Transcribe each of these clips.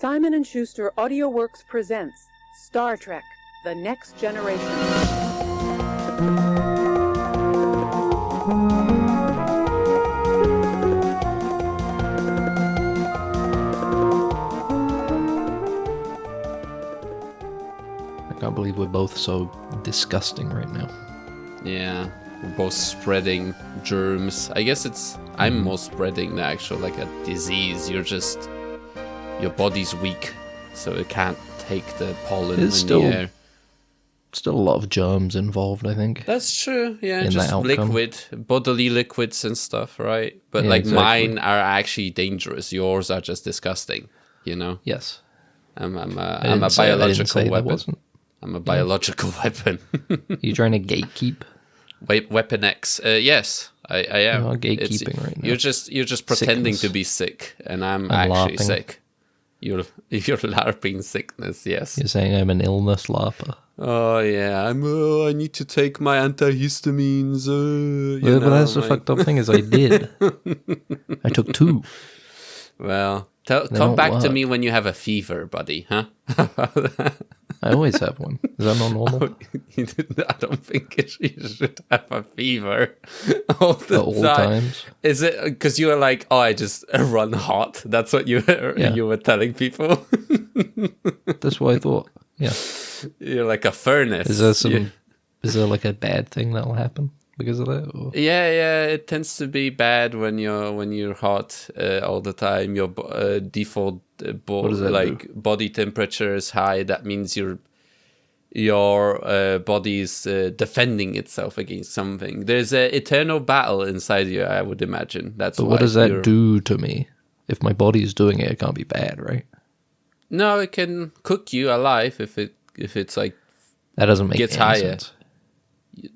Simon & Schuster AudioWorks presents Star Trek: The Next Generation. I can't believe we're both so disgusting right now. Yeah, we're both spreading germs. I guess I'm more spreading the actual, like a disease. Your body's weak, so it can't take the pollen in the air. Still a lot of germs involved, I think. That's true, yeah, in just that outcome. bodily liquids and stuff, right? But Yeah, exactly. Mine are actually dangerous. Yours are just disgusting, you know? Yes. I'm a I didn't say weapon. wasn't. I'm a biological weapon. You trying to gatekeep? Weapon X. Yes, I am. You're gatekeeping right now. You're just pretending Sickness. to be sick, and I'm I'm actually LARPing. sick. You're LARPing sickness. Yes. You're saying I'm an illness larper. Oh yeah. I need to take my antihistamines. But that's the fucked up thing is I did. I took 2. Well, They come don't back to work. me when you have a fever, buddy. Huh? I always have one. Is that not normal? I don't think you should have a fever all the At all time. times? Is it because you were like, oh, I just run hot? That's what you were telling people. That's what I thought. Yeah. You're like a furnace. Is there like a bad thing that'll happen because of that? Or? Yeah. It tends to be bad when you're hot all the time. Your default body temperature is high. That means your body is defending itself against something. There's an eternal battle inside you, I would imagine. But what does that do to me? If my body's doing it, it can't be bad, right? No, it can cook you alive if it's like That doesn't make gets any higher. sense.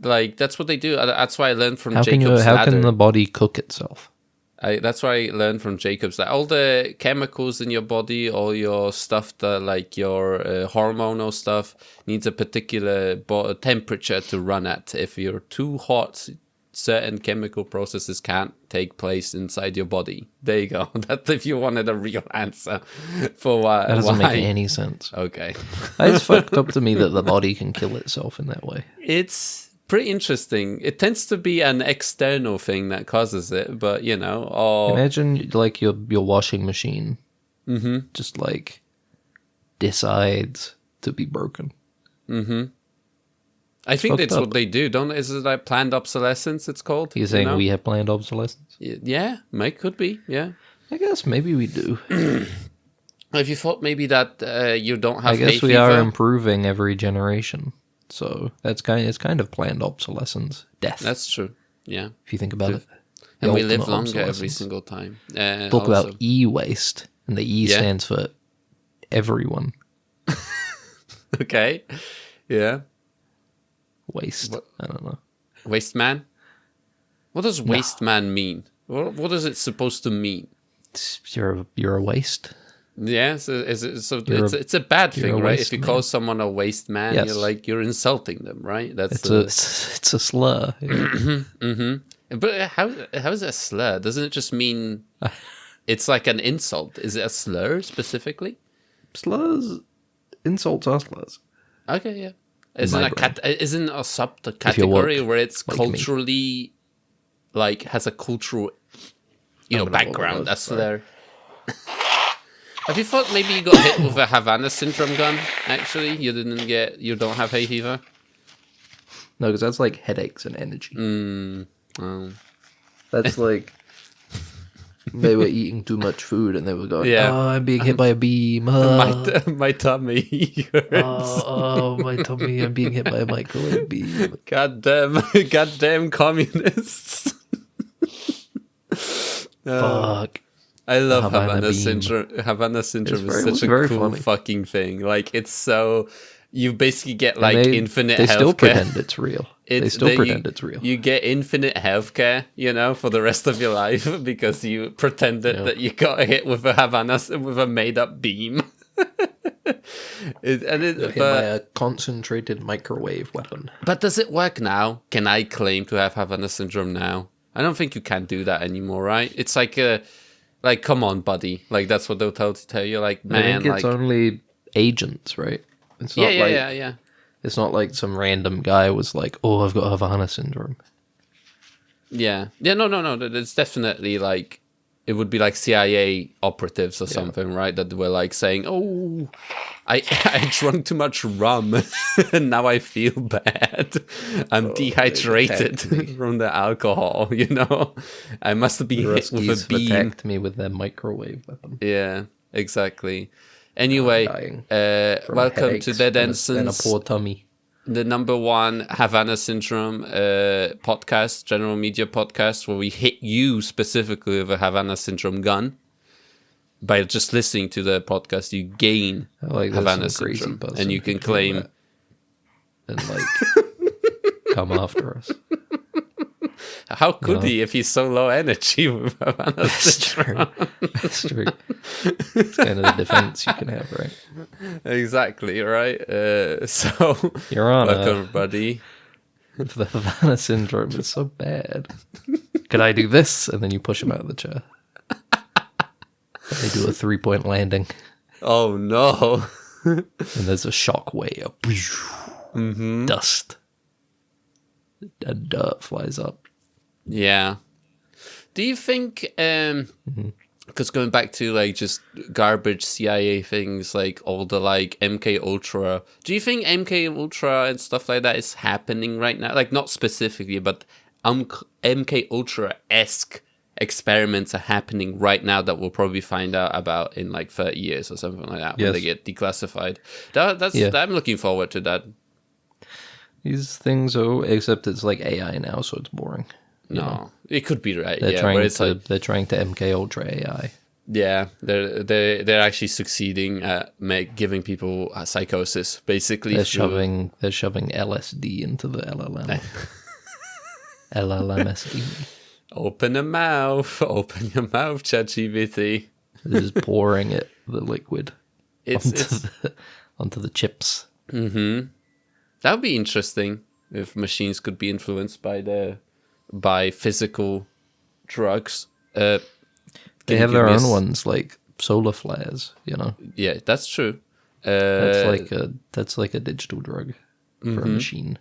Like that's what they do. That's why I learned from How Jacob's ladder. can the body cook itself? That's why I learned from Jacob's that all the chemicals in your body, all your stuff that like your hormonal stuff needs a particular temperature to run at. If you're too hot, certain chemical processes can't take place inside your body. There you go. That's if you wanted a real answer for why. That doesn't make any sense. Okay. It's fucked up to me that the body can kill itself in that way. It's pretty interesting. It tends to be an external thing that causes it, but you know, Imagine like your washing machine just like decides to be broken. I think that's fucked what they do. Is it like planned obsolescence? It's called. You're saying we have planned obsolescence? Yeah, could be. Yeah. I guess maybe we do. Have you thought maybe that you don't have? I guess hay we fever? are improving every generation, so it's kind of planned obsolescence, death. That's true. Yeah, if you think about it. And The we live ultimate longer every obsolescence. single time. Talk also. about e-waste, and the E stands for everyone. Okay. Yeah. Waste. I don't know. Waste man. What does waste man mean? What is it supposed to mean? You're a waste. Yeah, it's a bad thing, a right? waste If you man. call someone a waste man, Yes. you're insulting them, right? That's It's a slur. Yeah. But how is it a slur? Doesn't it just mean it's like an insult? Is it a slur specifically? Slurs, insults are slurs. Okay, yeah. Isn't my isn't a you're subcategory woke, where it's like me. culturally like has a cultural I'm gonna background? vote That's sorry. there. Have you thought maybe you got hit with a Havana syndrome gun? Actually, you don't have hay fever. No, because that's like headaches and energy. Oh. That's like they were eating too much food and they were going, Yeah. oh, I'm being hit by a beam. My tummy hurts. My tummy, I'm being hit by a microwave beam. Goddamn communists. Fuck. I love Havana Havana beam. syndrome. Havana syndrome It's is very- such a very cool funny. fucking thing. Like it's so you basically get And like they, infinite They still healthcare. pretend it's real. They still pretend it's real. You get infinite healthcare, for the rest of your life because you pretended that you got hit with a made up beam. Hit by a concentrated microwave weapon. But does it work now? Can I claim to have Havana syndrome now? I don't think you can do that anymore, right? It's like Like, come on, buddy. Like, that's what they'll tell you. Like, I man, think it's like, only agents, right? It's yeah, not yeah, like yeah, yeah. it's not like some random guy was like, "Oh, I've got Havana syndrome." Yeah. Yeah, no. It's definitely like, it would be like CIA operatives or something, right? That were like saying, oh, I drank too much rum and now I feel bad. I'm dehydrated from the alcohol, you know? I must have been The hit with Ruskies a beam. attacked me with their microwave weapon. Yeah, exactly. Anyway, Dying from welcome headaches to Dead and a Ensigns, poor tummy. the number one Havana Syndrome podcast, general media podcast, where we hit you specifically with a Havana Syndrome gun. By just listening to the podcast, you gain Like Havana some crazy Syndrome, person and you who can came claim... out and like come after us. How could No. he if he's so low energy with Havana That's Syndrome? true. That's true. It's kind of the defense you can have, right? Exactly, right? So, Your Honor. welcome, everybody. If the Havana syndrome is so bad, could I do this? And then you push him out of the chair. They do a 3-point landing, Oh, no. and there's a shock wave. Dust. And dirt flies up. Yeah. Do you think, because going back to like just garbage CIA things, like all the like MK Ultra, do you think MK Ultra and stuff like that is happening right now? Like not specifically, but MK Ultra-esque experiments are happening right now that we'll probably find out about in like 30 years or something like that when they get declassified. I'm looking forward to that. These things are, except it's like AI now, so it's boring. No, it could be right. They're Yeah, trying where it's to like, they're trying to MK Ultra AI. yeah, they're actually succeeding at giving people psychosis. Basically, They're shoving LSD into the LLM. LLMSD. Open your mouth, ChatGPT. They're just pouring the liquid It's onto the chips. that would be interesting if machines could be influenced by physical drugs. They have their own ones, like solar flares. Yeah, that's true. That's like a digital drug for a machine.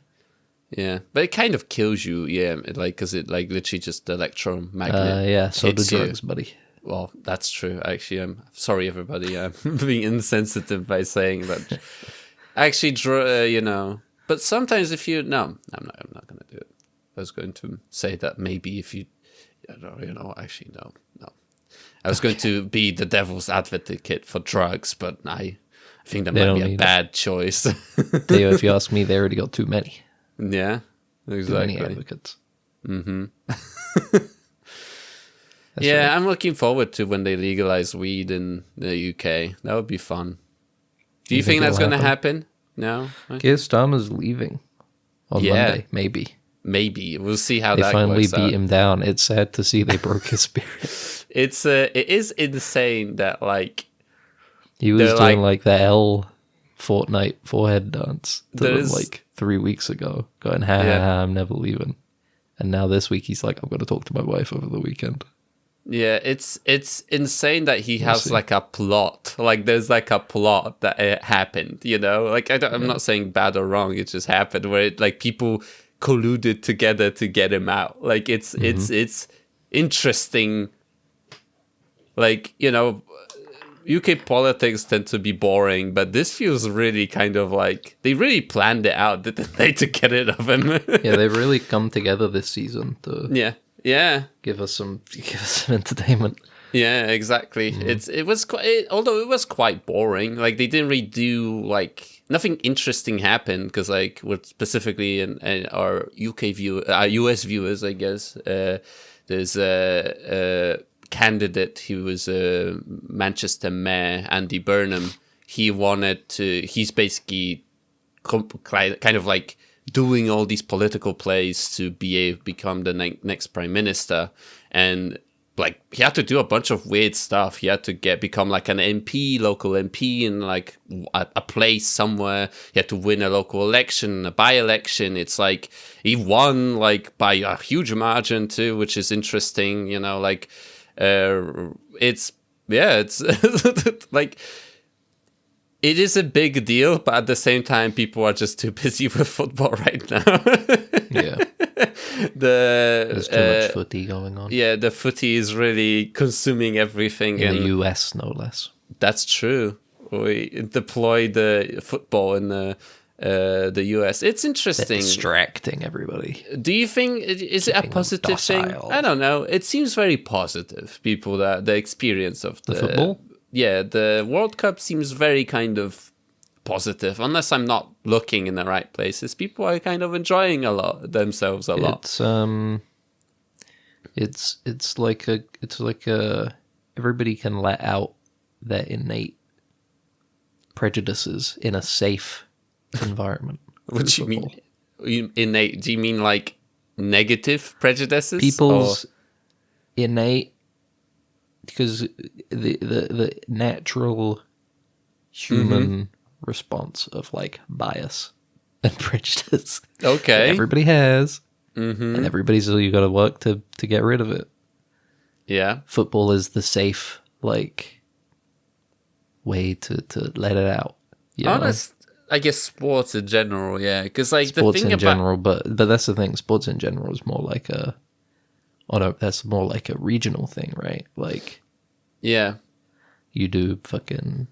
Yeah, but it kind of kills you. Yeah, because it like literally just the electromagnet. Yeah, so do hits you. drugs, buddy. Well, that's true. Actually, I'm sorry, everybody. I'm being insensitive by saying that. Actually, But sometimes if you I'm not going to do it. I was going to say that maybe if you, actually no. I was going to be the devil's advocate for drugs, but I think that might be a bad choice. Theo, if you ask me, they already got too many. Yeah, exactly. Too many advocates. Yeah, I'm looking forward to when they legalize weed in the UK. That would be fun. Do you think that's going to happen? No? Keir Starmer's leaving on Monday, maybe. Maybe. We'll see how they that finally works beat out. him down. It's sad to see they broke his spirit. It is insane that, like... He was doing, like, the L Fortnite forehead dance to them, like, 3 weeks ago. Going, I'm never leaving. And now this week he's like, I'm going to talk to my wife over the weekend. Yeah, it's insane that he has like a plot. Like there's like a plot that it happened, Like I'm not saying bad or wrong. It just happened where like people colluded together to get him out. Like it's interesting. Like UK politics tend to be boring, but this feels really kind of like they really planned it out, didn't they, to get rid of him? Yeah, they've really come together this season to give us some entertainment. Yeah, exactly. It was although it was quite boring. Like they didn't really do like nothing interesting happened because like with specifically in our US viewers, I guess there's a candidate who was a Manchester mayor, Andy Burnham. He's basically kind of like doing all these political plays to become the next prime minister, and like he had to do a bunch of weird stuff. He had to become like an MP, local MP in like a place somewhere. He had to win a local election, a by-election. It's like he won like by a huge margin too, which is interesting. it's like it is a big deal, but at the same time, people are just too busy with football right now. Yeah. There's too much footy going on. Yeah, the footy is really consuming everything in the US, no less. That's true. We deploy the football in the US. It's interesting. They're distracting everybody. Do you think is it a positive thing? I don't know. It seems very positive. People that the experience of the football. Yeah, the World Cup seems very kind of positive. Unless I'm not looking in the right places, people are kind of enjoying themselves a lot. It's like everybody can let out their innate prejudices in a safe environment. What do you mean? Innate? Do you mean like negative prejudices? People's innate, because the natural human response of like bias and prejudice. Okay. That everybody has, and everybody's you got to work to get rid of it. Yeah. Football is the safe like way to let it out. I guess sports in general, yeah, because like sports the thing in general, but that's the thing. Sports in general is more like that's more like a regional thing, right? Like, yeah, you do fucking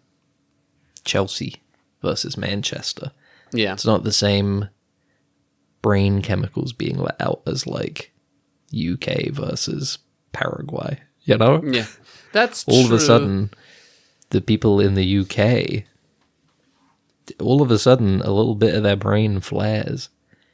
Chelsea versus Manchester. Yeah, it's not the same brain chemicals being let out as like UK versus Paraguay. You know? Yeah, that's all true. of a sudden, the people in the UK, all of a sudden, a little bit of their brain flares,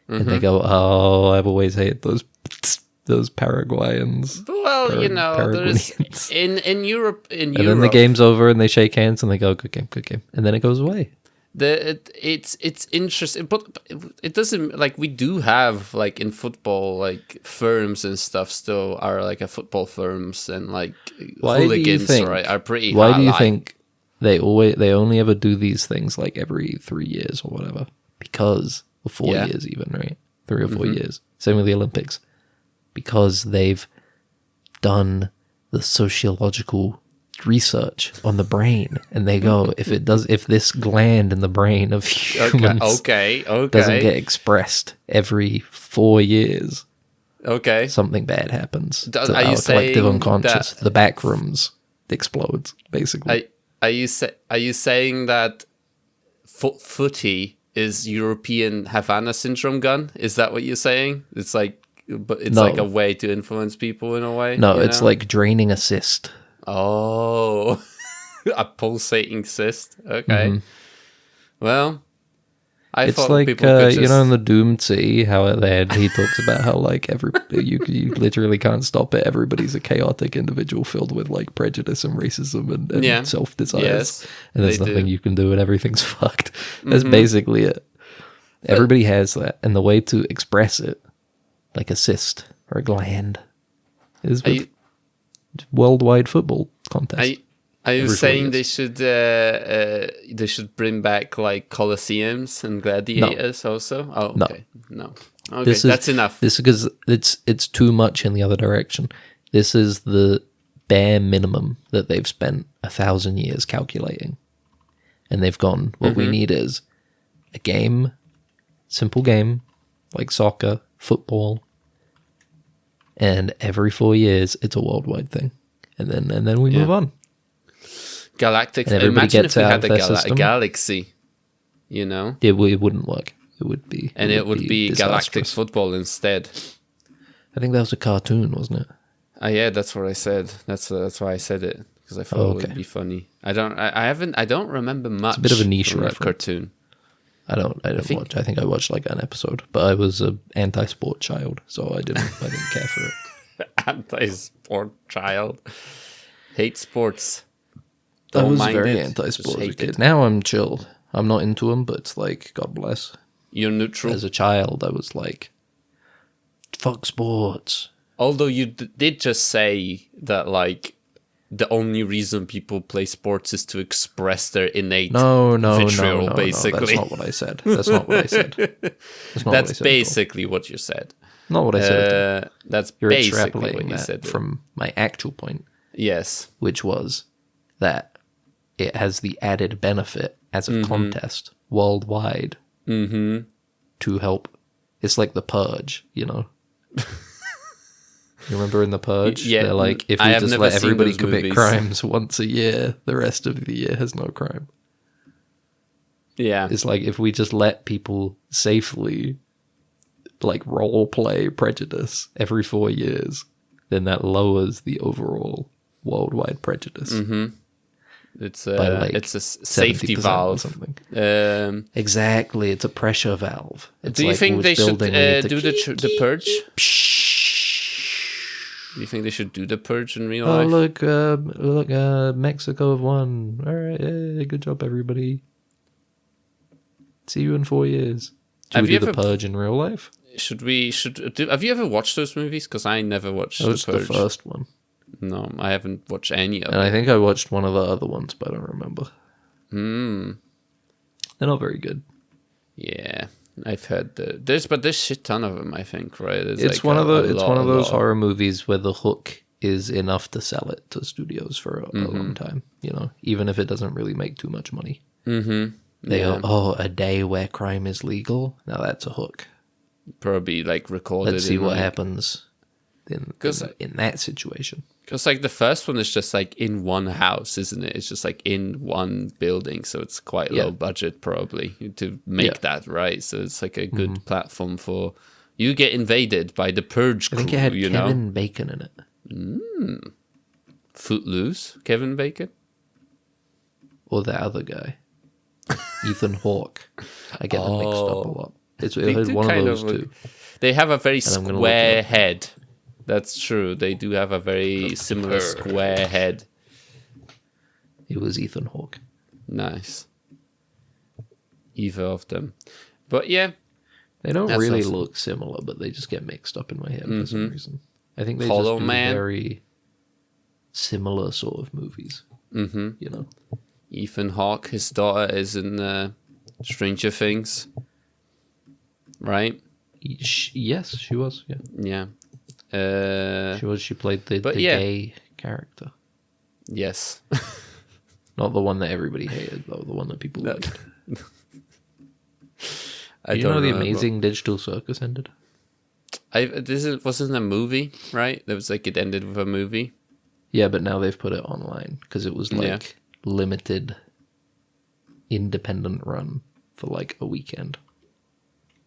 and they go, "Oh, I've always hated those Paraguayans." Well, there's in Europe, and then the game's over, and they shake hands, and they go, "Good game," and then it goes away. It's interesting, but it doesn't like we do have like in football like firms and stuff still are like a football firms and like hooligans are pretty. Why do you think they only ever do these things like every 3 years or whatever? Because or 4 years even, right? 3 or 4 years. Same with the Olympics, because they've done the sociological research on the brain, and they go, if this gland in the brain of humans doesn't get expressed every 4 years, something bad happens to our collective unconscious. The back rooms explodes, basically. Are you saying that footy is European Havana syndrome gun? Is that what you're saying? It's like, but it's like a way to influence people in a way. No, it's like draining a cyst. Oh, a pulsating cyst. Okay. Well, it's like in the Doomed City, how at the end he talks about how like you literally can't stop it. Everybody's a chaotic individual filled with like prejudice and racism and self desires, and there's nothing you can do, and everything's fucked. That's basically it. Everybody has that, and the way to express it, like a cyst or a gland, is with worldwide football contest. Are you saying they should bring back like Colosseums and gladiators also? Oh, okay. No. Okay, that's enough. This is because it's too much in the other direction. This is the bare minimum that they've spent 1,000 years calculating, and they've gone, what we need is a game, simple game like soccer, football, and every 4 years it's a worldwide thing, and then we move on. Galactic. And everybody imagine gets if we out had of a galaxy, you know? It wouldn't work. It would be galactic football instead. I think that was a cartoon, wasn't it? Yeah, that's what I said. That's why I said it, because I thought it would be funny. I don't remember much. It's a bit of a niche from that cartoon. I didn't watch. I think I watched like an episode, but I was an anti-sport child, so I didn't care for it. Anti-sport child. Hate sports. I was very anti-sport as a kid. Now I'm chilled. I'm not into them, but it's like, God bless. You're neutral. As a child, I was like, fuck sports. Although you did just say that, like, the only reason people play sports is to express their innate vitriol, basically. That's not what I said. That's basically what you said. Not what I said. That's You're basically extrapolating what you said. From my actual point. Yes. which was that it has the added benefit as a contest worldwide to help. It's like the Purge, you know? You remember in the Purge? Yeah, They're like, if I we have just never let seen everybody those commit movies. crimes once a year, the rest of the year has no crime. Yeah. It's like if we just let people safely like role play prejudice every 4 years, then that lowers the overall worldwide prejudice. It's by like it's a safety 70% or valve. something. Exactly, it's a pressure valve. It's Do you like think who's they should building, we need to do the purge? Psh. Do you think they should do the purge in real Oh, life? look, Mexico have won. All right, hey, good job, everybody. See you in 4 years. Should we do the purge in real life? Have you ever watched those movies? Because I never watched That was the purge. the first one. No, I haven't watched any of And them. I think I watched one of the other ones, but I don't remember. They're not very good. Yeah, I've heard there's shit ton of them. I think, right? There's It's like one of those horror movies where the hook is enough to sell it to studios for a long time. You know, even if it doesn't really make too much money. They go, a day where crime is legal. Now that's a hook. Probably like recorded. Let's see what happens in that situation. Because like the first one is just like in one house, isn't it? It's just like in one building, so it's quite low budget probably to make that, right? So it's like a good platform for you get invaded by the purge crew. I think it had Kevin Bacon in it. Footloose, Kevin Bacon, or that other guy, Ethan Hawke. I get them mixed up a lot. It was one of those two. They have a very square head. That's true. They do have a very similar square head. It was Ethan Hawke. Nice. Either of them. But yeah. They don't really look similar, but they just get mixed up in my head for some reason. I think they Hollow just do Man. very similar sort of movies. You know? Ethan Hawke, his daughter is in Stranger Things. Right? Yes, she was. Yeah. She played the gay character. Yes. Not the one that everybody hated, though. The one that people liked. I you don't know the remember. Amazing Digital Circus ended? Wasn't a movie, right? It was like it ended with a movie. Yeah, but now they've put it online because it was like limited, independent run for like a weekend.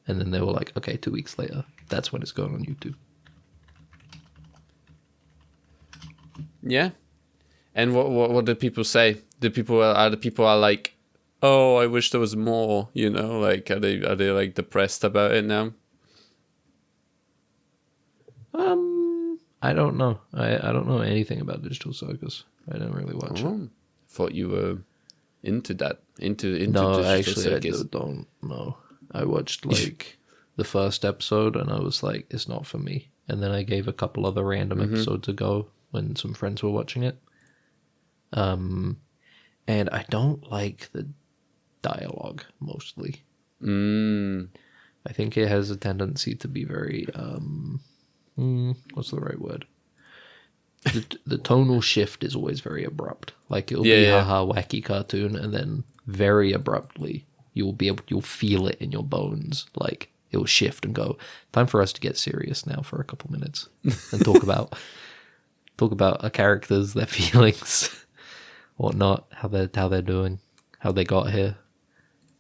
And then they were like, okay, 2 weeks later, that's when it's going on YouTube. Yeah. And what do people say? The people are like, oh, I wish there was more, you know, like are they like depressed about it now? I don't know. I don't know anything about Digital Circus. I didn't really watch it. Thought you were into that. Into no, Digital actually, Circus. I don't know. I watched like the first episode and I was like, it's not for me. And then I gave a couple other random episodes a go when some friends were watching it. And I don't like the dialogue mostly. I think it has a tendency to be very what's the right word? The tonal shift is always very abrupt. Like it'll be haha wacky cartoon, and then very abruptly you'll feel it in your bones. Like it will shift and go, time for us to get serious now for a couple minutes and talk about our characters, their feelings, whatnot, how they're doing, how they got here,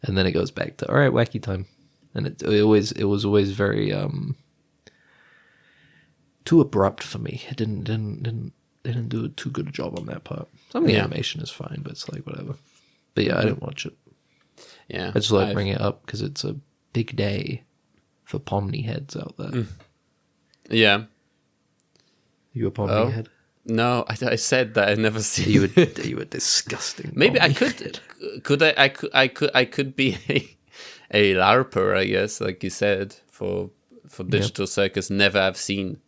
and then it goes back to all right, wacky time, and it was always very too abrupt for me. It didn't do too good a job on that part. Some of the animation is fine, but it's like whatever. But yeah, I didn't watch it. Yeah, I just like bring it up because it's a big day for Pomni heads out there. Yeah. You a Pomni head? No, I said that I never seen. You were disgusting. Maybe I Pomni could. head. I could be a LARPer, I guess, like you said, for Digital Circus. Never have seen.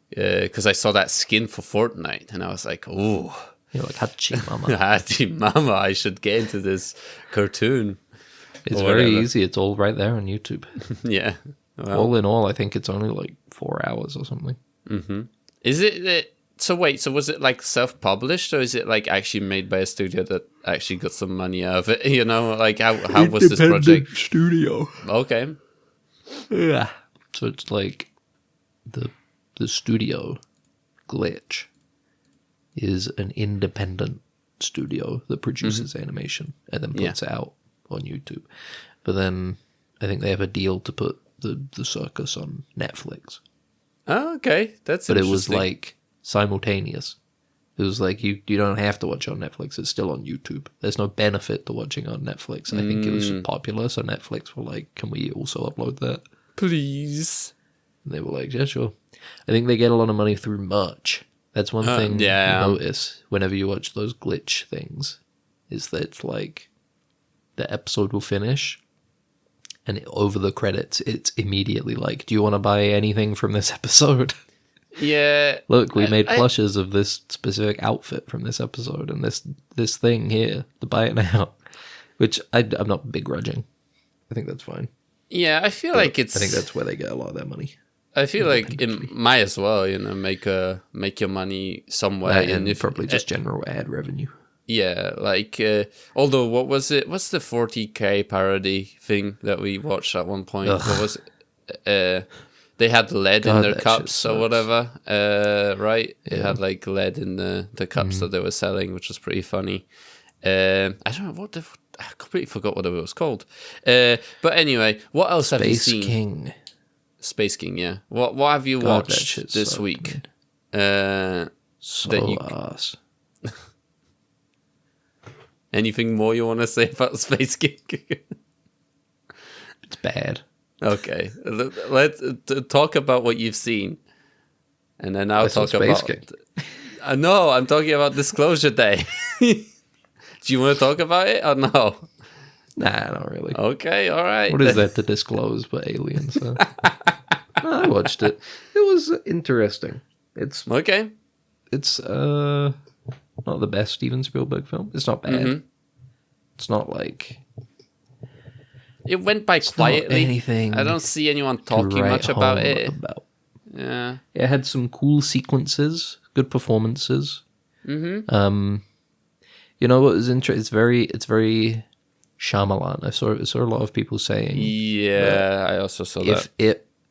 Because I saw that skin for Fortnite, and I was like, "Ooh, you're like Hachi Mama." Hachi Mama! I should get into this cartoon." It's very easy. It's all right there on YouTube. Yeah. Well, all in all, I think it's only like 4 hours or something. Is it So wait, so was it like self-published, or is it like actually made by a studio that actually got some money out of it? You know, like how was this project? Studio. Okay. Yeah. So it's like the studio Glitch is an independent studio that produces animation and then puts it out on YouTube. But then I think they have a deal to put the circus on Netflix. Oh, okay. That's But it interesting. was like simultaneous. It was like you don't have to watch it on Netflix. It's still on YouTube. There's no benefit to watching on Netflix. I think it was just popular, so Netflix were like, can we also upload that? Please. And they were like, yeah, sure. I think they get a lot of money through merch. That's one thing you notice whenever you watch those Glitch things, is that it's like the episode will finish, and over the credits, it's immediately like, do you want to buy anything from this episode? Yeah. Look, we made plushes of this specific outfit from this episode, and this thing here, to buy it now. Which I'm not begrudging. I think that's fine. Yeah, I feel like it's... I think that's where they get a lot of their money. I feel like it might as well, you know, make your money somewhere. And if, probably just general ad revenue. Yeah, like, although, what was it? What's the 40K parody thing that we watched at one point? Ugh. What was it? They had lead in their cups or whatever, right? Yeah. It had like lead in the cups that they were selling, which was pretty funny. I don't know I completely forgot what it was called. But anyway, what else have you seen? Space King, yeah. What have you watched this week? Ass. Anything more you want to say about Space King? It's bad. Okay, let's talk about what you've seen, and then I'll talk about. No, I'm talking about Disclosure Day. Do you want to talk about it or no? Nah, not really. Okay, all right. What is that to disclose but aliens? No, I watched it. It was interesting. It's okay. It's not the best Steven Spielberg film. It's not bad. It's not like... It went by quietly. Anything I don't see anyone talking much about it. Yeah. It had some cool sequences, good performances. You know what was interesting? It's very Shyamalan. I saw a lot of people saying. Yeah, I also saw that.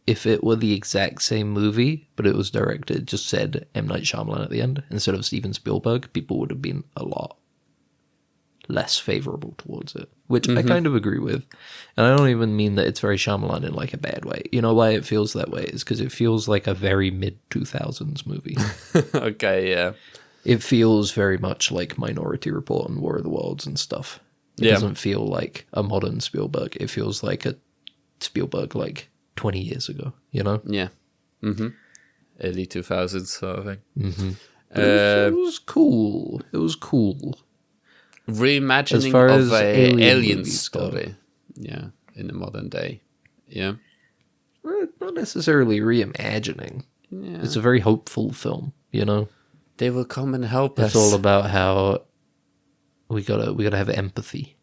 If it were the exact same movie, but it was directed, just said M. Night Shyamalan at the end instead of Steven Spielberg, people would have been a lot less favorable towards it, which I kind of agree with. And I don't even mean that it's very Shyamalan in like a bad way. You know why it feels that way is because it feels like a very mid-2000s movie. Okay, yeah. It feels very much like Minority Report and War of the Worlds and stuff. It doesn't feel like a modern Spielberg. It feels like a Spielberg like 20 years ago, you know? Yeah. Early 2000s sort of thing. It was cool. It was cool. Reimagining of an alien story. Yeah, in the modern day. Yeah. Well, not necessarily reimagining. Yeah. It's a very hopeful film, you know? They will come and help us. It's all about how we gotta have empathy.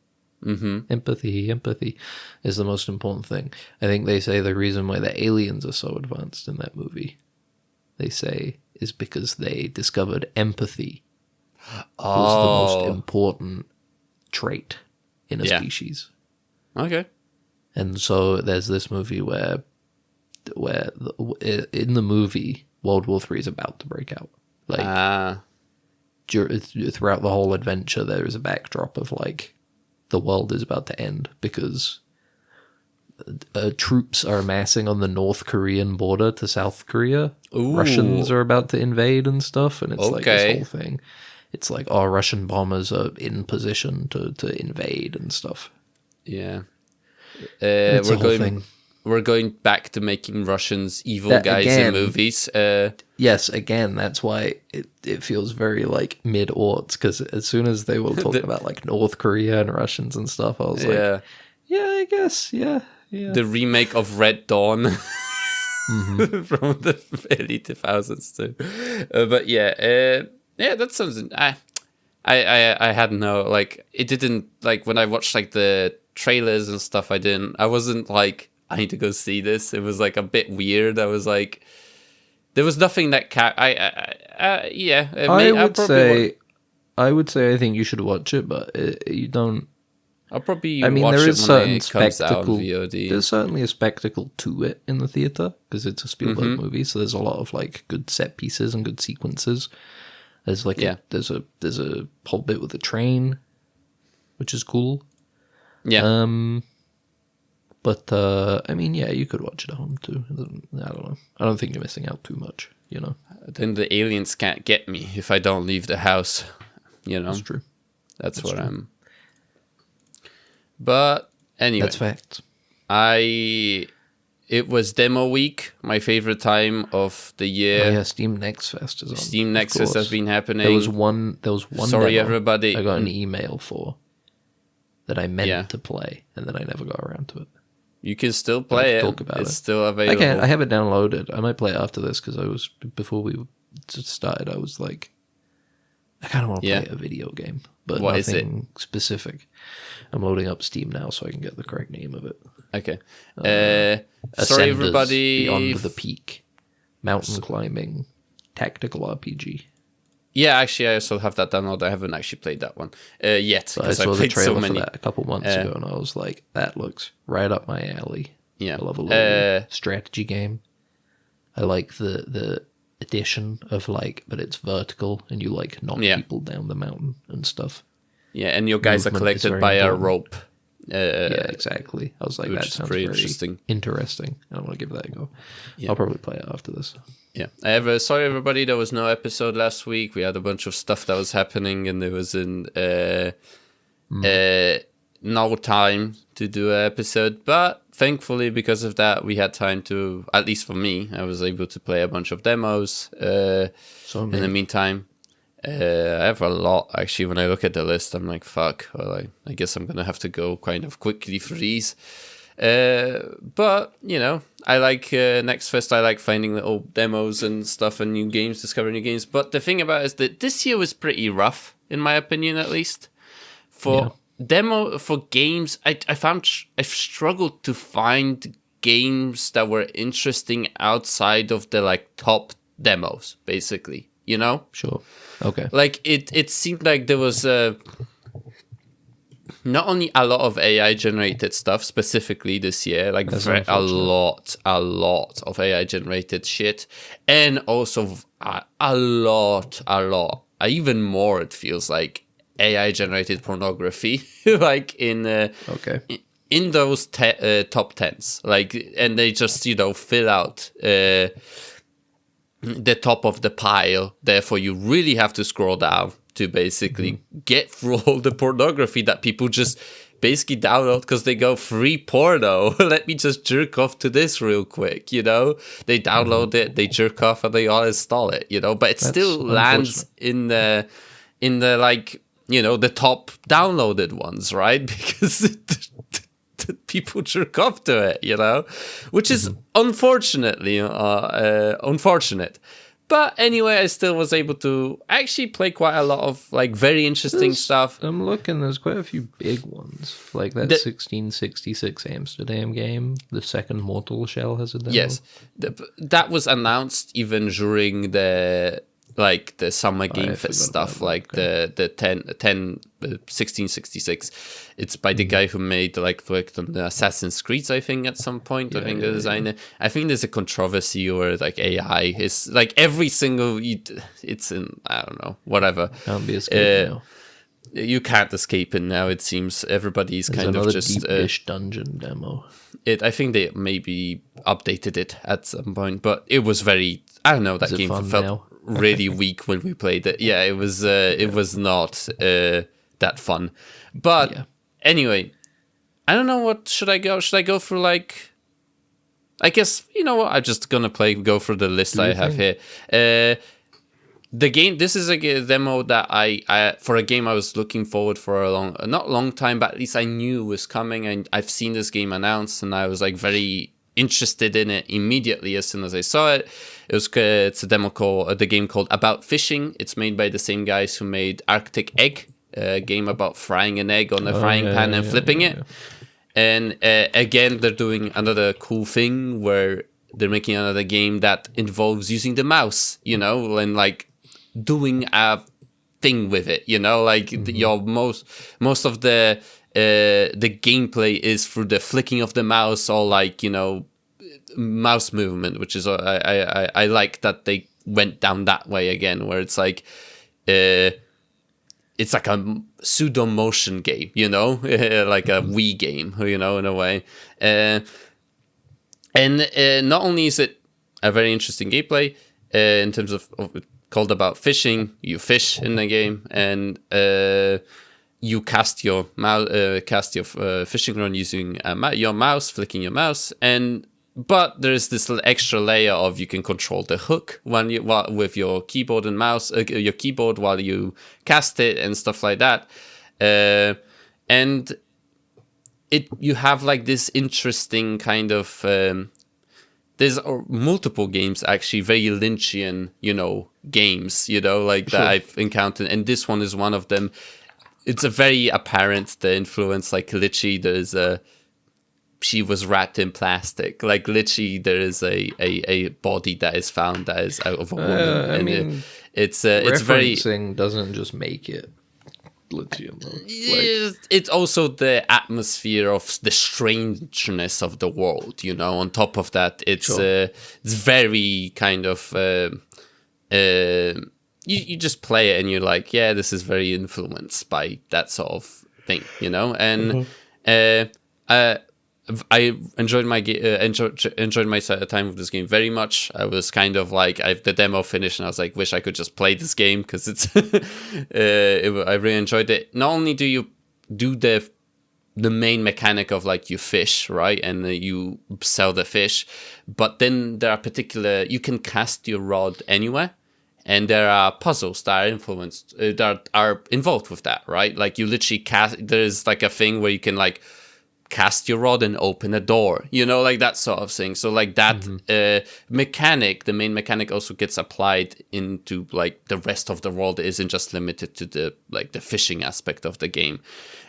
Empathy is the most important thing. I think they say the reason why the aliens are so advanced in that movie, they say, is because they discovered empathy was the most important trait in a species. Okay. And so there's this movie where in the movie World War III is about to break out. Like throughout the whole adventure, there is a backdrop of like the world is about to end because troops are amassing on the North Korean border to South Korea. Ooh. Russians are about to invade and stuff, and it's like this whole thing. It's like, Russian bombers are in position to invade and stuff. Yeah. We're going back to making Russians evil guys in movies. Yes, again, that's why it feels very like mid-aughts, because as soon as they were talking about like North Korea and Russians and stuff, I was like, yeah, I guess, yeah. The remake of Red Dawn from the early 2000s too. But yeah, that sounds... I had no, like, it didn't, like, when I watched like the trailers and stuff, I wasn't like, I need to go see this. It was like a bit weird. I was like, there was nothing that I I would say I think you should watch it, but you don't. I'll probably. I mean, watch there it is when certain it comes out on spectacle. VOD. There's certainly a spectacle to it in the theater because it's a Spielberg movie, so there's a lot of like good set pieces and good sequences. There's like there's a whole bit with a train, which is cool. Yeah. But I mean, yeah, you could watch it at home too. I don't know. I don't think you're missing out too much. Then the aliens can't get me if I don't leave the house. That's true. That's what true. But anyway, that's fact. It was demo week, my favorite time of the year. Oh, yeah, Steam Next Fest is on. Steam Next Fest has been happening. There was one. Sorry, demo everybody. I got an email for that I meant to play, and then I never got around to it. You can still play it. Talk about it's still available. I have it downloaded. I might play it after this because before we started, I was like, I kind of want to play a video game, but what nothing specific. I'm loading up Steam now so I can get the correct name of it. Okay. Sorry, everybody. Beyond the Peak, mountain climbing, tactical RPG. Yeah, actually, I still have that download. I haven't actually played that one yet because I played so many. For that a couple months ago, and I was like, "That looks right up my alley." Yeah, I love a little strategy game. I like the addition of but it's vertical, and you knock people down the mountain and stuff. Yeah, and your guys are collected by a rope. Yeah, exactly. I was like, that sounds very interesting. I want to give that a go. Yeah. I'll probably play it after this. Yeah. Sorry, everybody, there was no episode last week. We had a bunch of stuff that was happening, and there was no time to do an episode. But thankfully, because of that, we had time to, at least for me, I was able to play a bunch of demos in the meantime. I have a lot, actually. When I look at the list, I'm like, fuck. Well, I guess I'm going to have to go kind of quickly through these. But, I like Next Fest. I like finding little demos and stuff and new games, discovering new games. But the thing about it is that this year was pretty rough, in my opinion, at least. For games, I've struggled to find games that were interesting outside of the, top demos, basically. Sure. Okay. It seemed like there was not only a lot of AI generated stuff specifically this year, a lot of AI generated shit, and also a lot, even more. It feels like AI generated pornography, in those top 10s, and they just fill out the top of the pile. Therefore, you really have to scroll down to basically get through all the pornography that people just basically download because they go, free porno. Let me just jerk off to this real quick, They download it, they jerk off, and they uninstall it, But it still lands in the the top downloaded ones, right? Because people jerk off to it, which is unfortunately unfortunate. But anyway, I still was able to actually play quite a lot of very interesting stuff. I'm looking, there's quite a few big ones, like that 1666 Amsterdam game. The second Mortal Shell has a demo. Yes, that was announced even during the Summer Game Fest stuff, the 1666. It's by the guy who made worked on the Assassin's Creed, I think, at some point. I think the designer. I think there's a controversy where AI is every single. It's in, I don't know, whatever. Can't be escaped now. You can't escape it now. It seems everybody's there's kind of just deep-ish dungeon demo. I think they maybe updated it at some point, but it was very. I don't know. That game felt really weak when we played it. Yeah, it was. It was not that fun. But anyway, I don't know. What should I go? Should I go for I guess what. I'm just gonna go through the list I have here. The game. This is a demo that I for a game I was looking forward for not long time, but at least I knew was coming, and I've seen this game announced, and I was very interested in it immediately as soon as I saw it. It's a demo the game called About Fishing. It's made by the same guys who made Arctic Egg, a game about frying an egg on a frying pan and flipping it. And again, they're doing another cool thing where they're making another game that involves using the mouse, and doing a thing with it, you know, like your most of the gameplay is through the flicking of the mouse or like, you know, mouse movement, which is I like that they went down that way again, where it's like it's like a pseudo motion game, you know, like a Wii game, you know, in a way. And not only is it a very interesting gameplay in terms of called about fishing, you fish in the game, and you cast your fishing rod using your mouse, flicking your mouse, but there's this little extra layer of you can control the hook with your keyboard and mouse, your keyboard while you cast it and stuff like that, and you have like this interesting kind of. There's multiple games actually, very Lynchian, you know, games, you know, like that I've encountered, and this one is one of them. It's a very apparent the influence, like literally she was wrapped in plastic, like literally there is a body that is found that is out of a woman. I mean, it's very doesn't just make it Lithium, it's also the atmosphere of the strangeness of the world, you know. On top of that, it's very kind of you just play it and you're like, yeah, this is very influenced by that sort of thing, you know. And I enjoyed my enjoyed my time with this game very much. I was kind of like, the demo finished and I was like, wish I could just play this game because it's I really enjoyed it. Not only do you do the main mechanic of like you fish, right, and you sell the fish, but then there are you can cast your rod anywhere, and there are puzzles that are influenced that are involved with that, right? Like you literally cast. There's like a thing where you can like cast your rod and open a door, you know, like that sort of thing. So like that mechanic, the main mechanic, also gets applied into like the rest of the world. It isn't just limited to the fishing aspect of the game.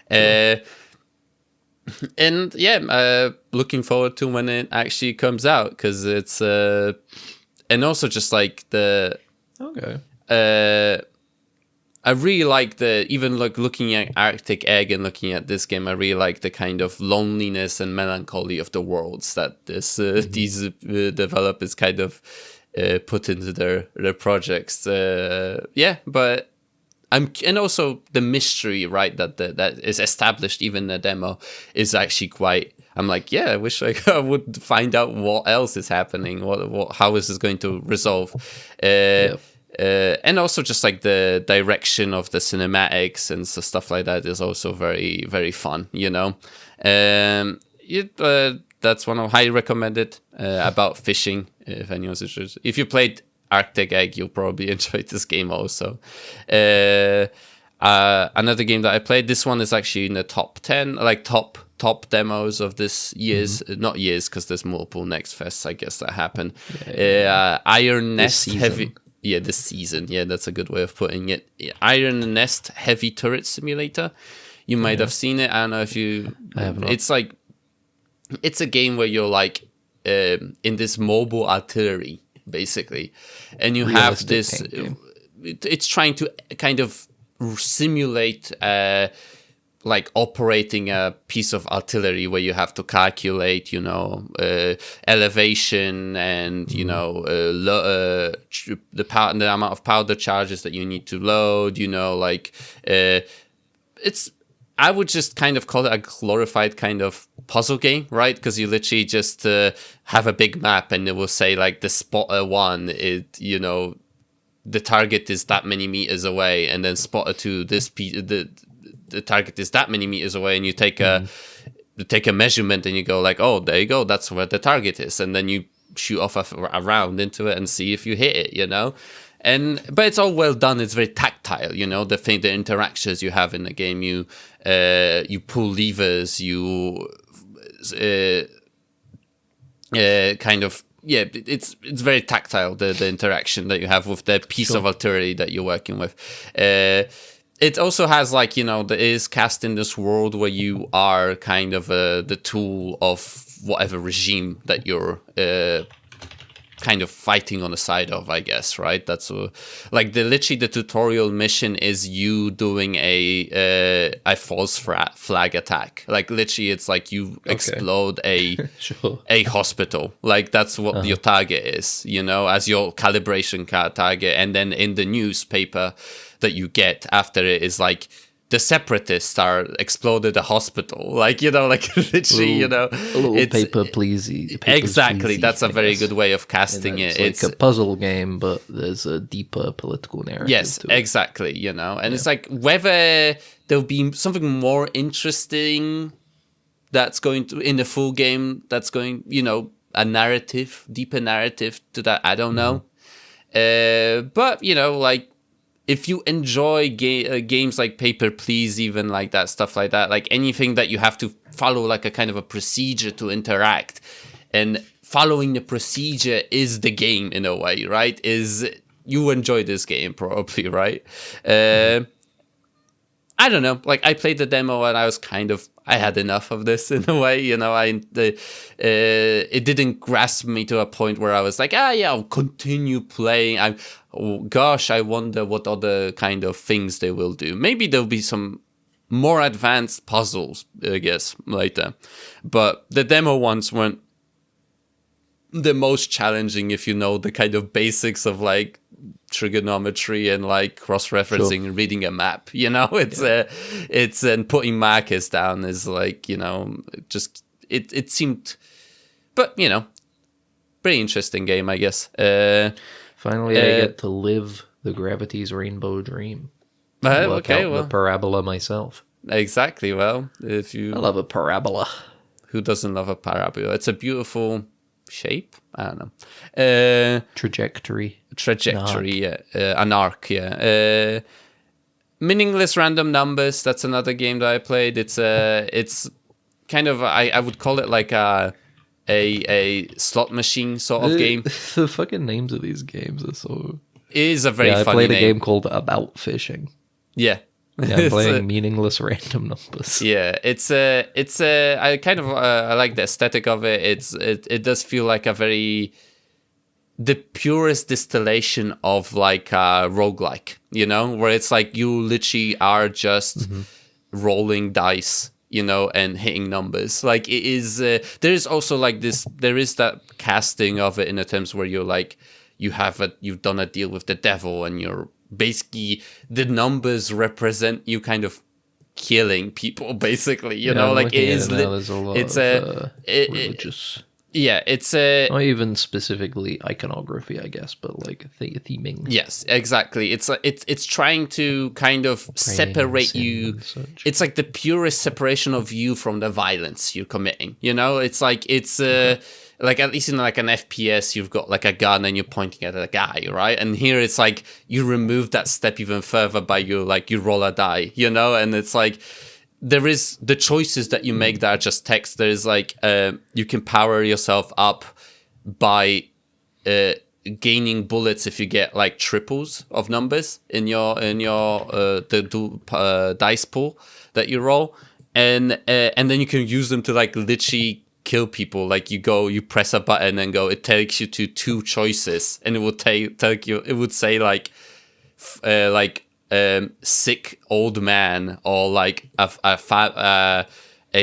And yeah, looking forward to when it actually comes out, because it's and also just like I really like even like looking at Arctic Egg and looking at this game, I really like the kind of loneliness and melancholy of the worlds that these developers kind of put into their projects. But and also the mystery, right, that is established even in the demo is actually quite. I'm like, yeah, I wish I would find out what else is happening. How is this going to resolve? And also just like the direction of the cinematics and stuff like that is also very, very fun, you know. That's one of highly recommended about fishing, if anyone's interested. If you played Arctic Egg, you'll probably enjoy this game also. Another game that I played, this one is actually in the top 10, like top demos of this year's, not years, because there's multiple Next Fests, I guess, that happen. Iron Nest Heavy. Yeah, this season. Yeah, that's a good way of putting it. Iron Nest Heavy Turret Simulator. You might have seen it. I don't know if you... I have not. It's like... It's a game where you're like in this mobile artillery, basically. And you have this... It's trying to kind of simulate... like operating a piece of artillery where you have to calculate, you know, elevation and, you know, the amount of powder charges that you need to load, you know, like I would just kind of call it a glorified kind of puzzle game, right? Because you literally just have a big map and it will say like the spotter one, you know, the target is that many meters away, and then spotter two, the target is that many meters away, and you take a measurement and you go like, oh, there you go, that's where the target is, and then you shoot off a round into it and see if you hit it, you know. But it's all well done. It's very tactile, you know. The interactions you have in the game, you pull levers, you kind of. Yeah, it's very tactile, the interaction that you have with the piece of artillery that you're working with. It also has, like, you know, it is cast in this world where you are kind of the tool of whatever regime that you're kind of fighting on the side of, I guess, right? That's like literally the tutorial mission is you doing a false flag attack. Like literally, it's like you explode a Sure. a hospital. Like that's what your target is, you know, as your calibration target. And then in the newspaper that you get after it is like, the separatists are exploded a hospital, like, you know, like literally, you know, a little paper pleasey. Exactly, that's a very good way of casting it. It's like a puzzle game, but there's a deeper political narrative. Yes, to it. exactly, you know, and it's like whether there'll be something more interesting that's going to in the full game, that's going, you know, a narrative, deeper narrative to that. I don't know, but you know, like, if you enjoy games like Paper Please, even like that, stuff like that, like anything that you have to follow like a kind of a procedure to interact, and following the procedure is the game in a way, right? Is you enjoy this game probably, right? I don't know. Like I played the demo and I was I had enough of this in a way, you know. It didn't grasp me to a point where I was like, I'll continue playing. I wonder what other kind of things they will do. Maybe there'll be some more advanced puzzles, I guess, later. But the demo ones weren't the most challenging if you know the kind of basics of like trigonometry and like cross-referencing and reading a map, you know. It's and putting markers down is like, you know, just it seemed, but you know, pretty interesting game, I guess. Finally, I get to live the Gravity's Rainbow Dream. Work out the parabola myself. Exactly. Well, I love a parabola. Who doesn't love a parabola? It's a beautiful shape. I don't know. Trajectory. Yeah. An arc, yeah. Meaningless Random Numbers. That's another game that I played. It's kind of I would call it like a slot machine sort of game. The fucking names of these games are so. It is a very funny name. I played a game called About Fishing. Yeah. I'm playing meaningless random numbers. Yeah, I kind of I like the aesthetic of it. It does feel like the purest distillation of like a roguelike, you know, where it's like you literally are just rolling dice, you know, and hitting numbers. Like it is, there is also like this, there is that casting of it in a terms where you're like, you've done a deal with the devil and you're basically, the numbers represent you kind of killing people, basically, you know, like it is, it's religious. It's not even specifically iconography, I guess, but like theming. Yes, exactly. It's trying to kind of separate you. It's like the purest separation of you from the violence you're committing. You know, it's like like at least in like an FPS, you've got like a gun and you're pointing at a guy, right? And here it's like you remove that step even further by you roll a die, you know, and it's like. There is the choices that you make that are just text. There is like you can power yourself up by gaining bullets if you get like triples of numbers in your dice pool that you roll, and then you can use them to like literally kill people. Like you press a button and go. It takes you to two choices, and it will take you. It would say like sick old man or like a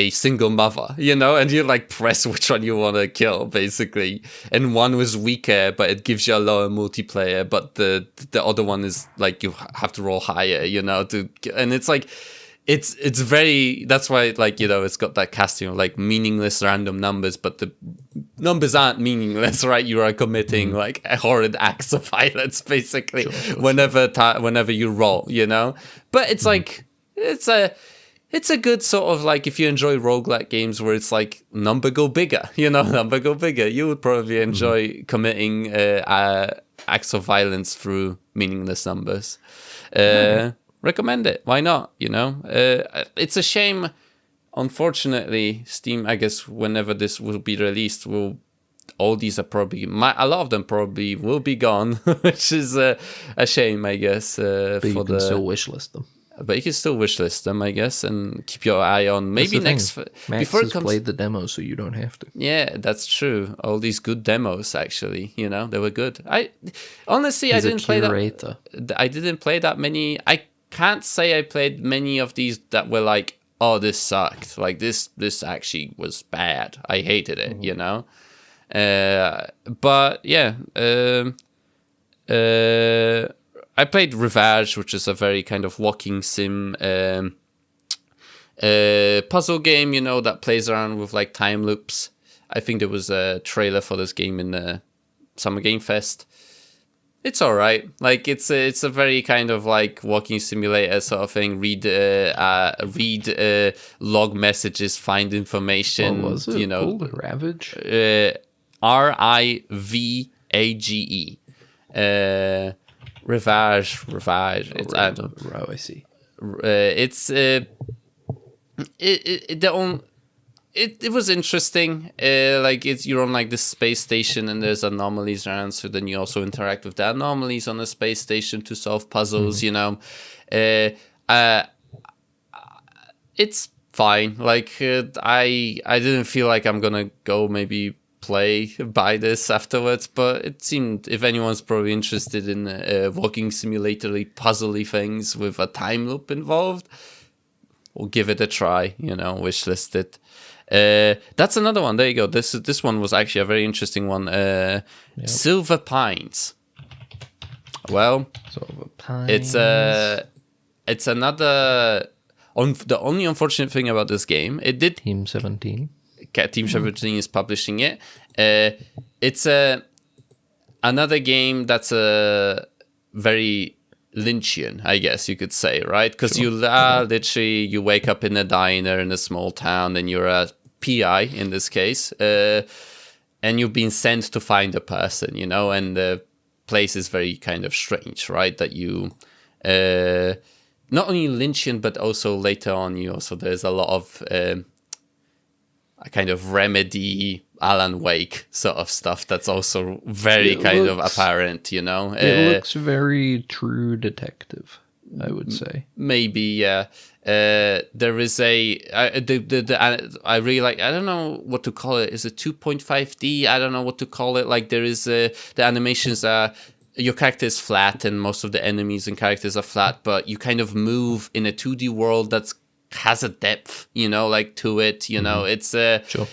single mother, you know, and you like press which one you want to kill basically, and one was weaker but it gives you a lower multiplayer, but the other one is like you have to roll higher, you know, and it's like it's very, that's why, like, you know, it's got that casting of like meaningless random numbers, but the numbers aren't meaningless, right? You are committing like horrid acts of violence basically whenever you roll, you know. But it's like it's a good sort of like, if you enjoy roguelike games where it's like number go bigger, you know, number go bigger, you would probably enjoy committing acts of violence through meaningless numbers. Recommend it. Why not? You know, it's a shame. Unfortunately, Steam, I guess, whenever this will be released, all these are probably, a lot of them probably will be gone, which is a shame, I guess. But you can still wishlist them. but you can still wishlist them, I guess, and keep your eye on maybe next Max before has played the demo, so you don't have to. Yeah, that's true. All these good demos, actually, they were good. I didn't play that. I didn't play that many. I can't say I played many of these that were like, oh, this sucked. Like this actually was bad. I hated it. But yeah. I played Rivage, which is a very kind of walking sim puzzle game, that plays around with like time loops. I think there was a trailer for this game in the Summer Game Fest. It's all right. Like it's a very kind of like walking simulator sort of thing. Read log messages, find information. What was it called? Ravage? Rivage. Rivage. It's I see. It was interesting. You're on like this space station and there's anomalies around, so then you also interact with the anomalies on the space station to solve puzzles. It's fine. Like I didn't feel like I'm gonna go maybe buy this afterwards, but it seemed, if anyone's probably interested in walking simulator-y puzzly things with a time loop involved, we'll give it a try. Wishlist it. That's another one. There you go. This one was actually a very interesting one. Silver Pines. Well, Silver Pines. It's another. The only unfortunate thing about this game, it did Team 17. Team 17 is publishing it. It's another game that's very Lynchian, I guess you could say, right? Because literally you wake up in a diner in a small town, and you're a PI in this case, and you've been sent to find a person, and the place is very kind of strange, right? That you not only Lynchian, but also later on there's a lot of a kind of Remedy, Alan Wake sort of stuff that's also very of apparent, It looks very True Detective, I would say. Maybe, yeah. There is I really like, I don't know what to call it. Is it 2.5D? I don't know what to call it. Like there is the animations are, your character is flat and most of the enemies and characters are flat, but you kind of move in a 2D world that's has a depth, to it, it's sure.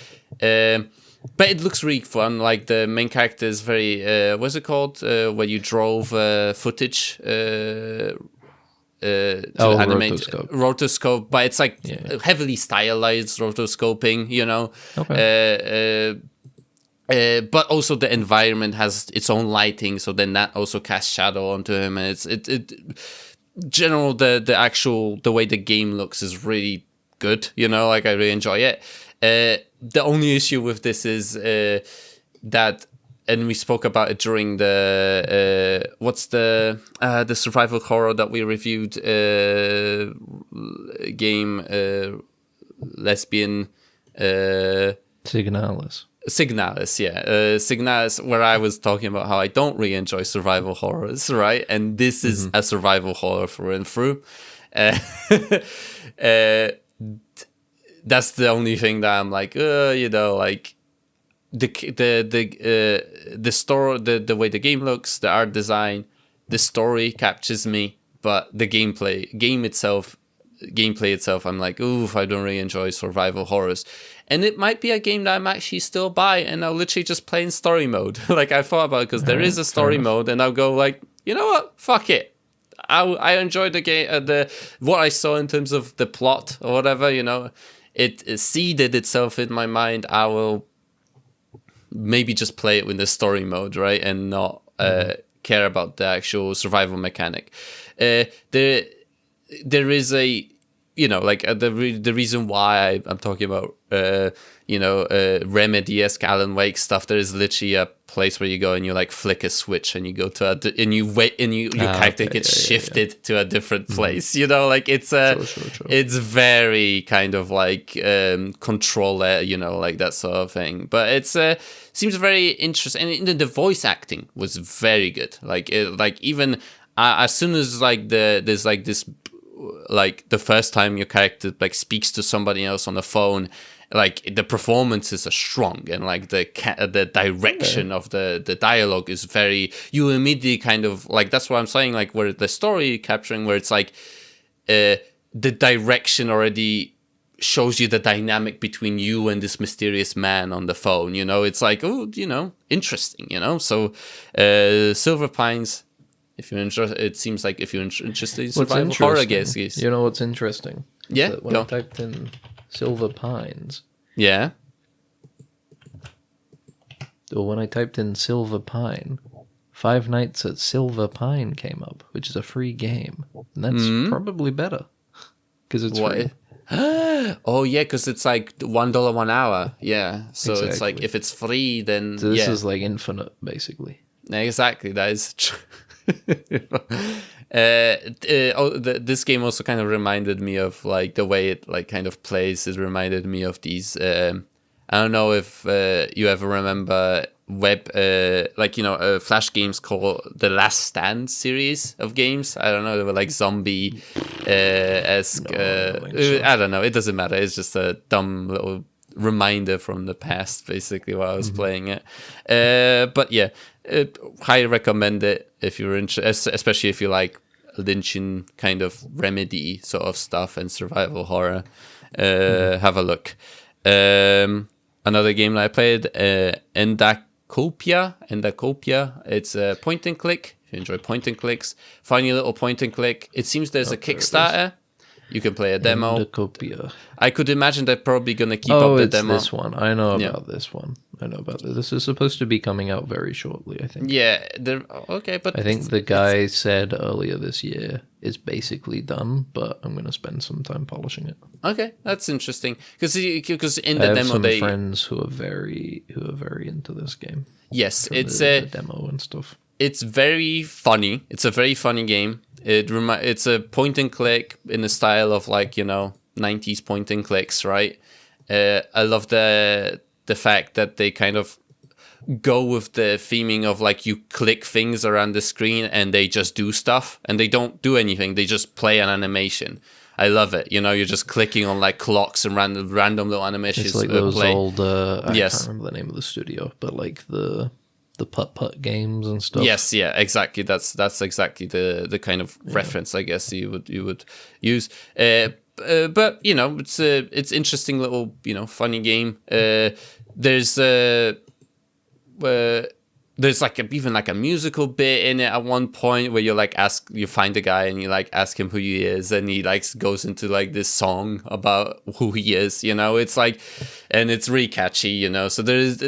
But it looks really fun. Like the main character is very what's it called where you drove footage to animate rotoscope, but it's like heavily stylized rotoscoping, Okay. But also the environment has its own lighting, so then that also casts shadow onto him, and general the way the game looks is really good, like I really enjoy it. The only issue with this is that, and we spoke about it during the what's the survival horror that we reviewed game lesbian Signalis, yeah. Signalis, where I was talking about how I don't really enjoy survival horrors, right? And this is a survival horror through and through. That's the only thing that I'm like, like the story, the way the game looks, the art design, the story captures me, but the gameplay itself, I'm like, oof, I don't really enjoy survival horrors. And it might be a game that I'm actually still buy, and I'll literally just play in story mode. Like I thought about it, because there is a story mode, and I'll go like, you know what, fuck it. I enjoyed the game, what I saw in terms of the plot or whatever, it seeded itself in my mind. I will maybe just play it with the story mode, right, and not care about the actual survival mechanic. There is a, the reason why I'm talking about, Remedy-esque Alan Wake stuff. There is literally a place where you go and you like flick a switch and you go to and you wait and your character gets shifted to a different place. It's sure. It's very kind of like controller, like that sort of thing. But it's seems very interesting, and the voice acting was very good. Even as soon as like there's like this like the first time your character like speaks to somebody else on the phone, like the performances are strong, and like the direction of the dialogue is very, you immediately kind of like, that's what I'm saying, like where the story capturing, where it's like the direction already shows you the dynamic between you and this mysterious man on the phone, you know. It's like, oh, you know, interesting, you know. So Silver Pines, if you're interested, it seems like if you're interested in survival horror games. You know what's interesting? Yeah, when I typed in Silver Pines, yeah, or when I typed in Silver Pine, Five Nights at Silver Pine came up, which is a free game, and that's probably better because it's free. Oh yeah, because it's like $1 1 hour. Yeah, so exactly. It's like if it's free, then so this is like infinite, basically. Exactly, that is true. This game also kind of reminded me of like the way it like kind of plays. It reminded me of these. I don't know if you ever remember Flash games called the Last Stand series of games. I don't know, they were like zombie esque. I don't know, it doesn't matter. It's just a dumb little reminder from the past, basically, while I was playing it. But yeah, highly recommend it if you're interested, especially if you like Lynchian kind of remedy sort of stuff and survival horror. Have a look. Another game that I played, Endacopia. It's a point and click. If you enjoy point and clicks, funny little point and click. It seems there's a Kickstarter. You can play a demo. Endacopia. I could imagine they're probably going to keep up the demo. Oh, it's this one. I know about this one. I know about this. This is supposed to be coming out very shortly, I think. Yeah, okay, but I think the guy said earlier this year it's basically done, but I'm going to spend some time polishing it. Okay, that's interesting because in I the have demo some they friends who are very into this game. Yes, it's the demo and stuff. It's very funny. It's a very funny game. It's a point and click in the style of like, you know, 90s point and clicks, right? I love the fact that they kind of go with the theming of like you click things around the screen and they just do stuff and they don't do anything. They just play an animation. I love it. You know, you're just clicking on like clocks and random little animations. It's like those old, I yes. can't remember the name of the studio, but like the putt games and stuff. Yes, yeah, exactly. That's exactly the kind of reference I guess you would use. But you know, it's interesting little, you know, funny game. There's like even like a musical bit in it at one point where you find a guy and you like ask him who he is, and he like goes into like this song about who he is, you know. It's like, and it's really catchy, you know. So there's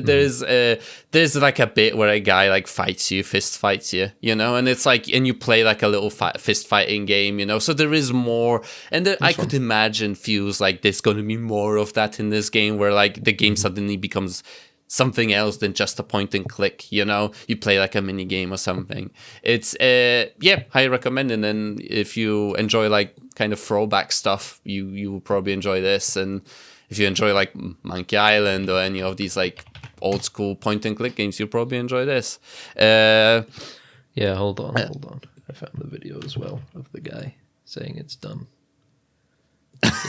like a bit where a guy like fist fights you, you know, and it's like, and you play like a little fist fighting game, you know. So there is more, and I could imagine feels like there's going to be more of that in this game, where like the game suddenly becomes something else than just a point and click, you know. You play like a mini game or something. It's highly recommend. And then if you enjoy like kind of throwback stuff, you will probably enjoy this. And if you enjoy like Monkey Island or any of these like old school point and click games, you'll probably enjoy this. Yeah, hold on. I found the video as well of the guy saying it's done.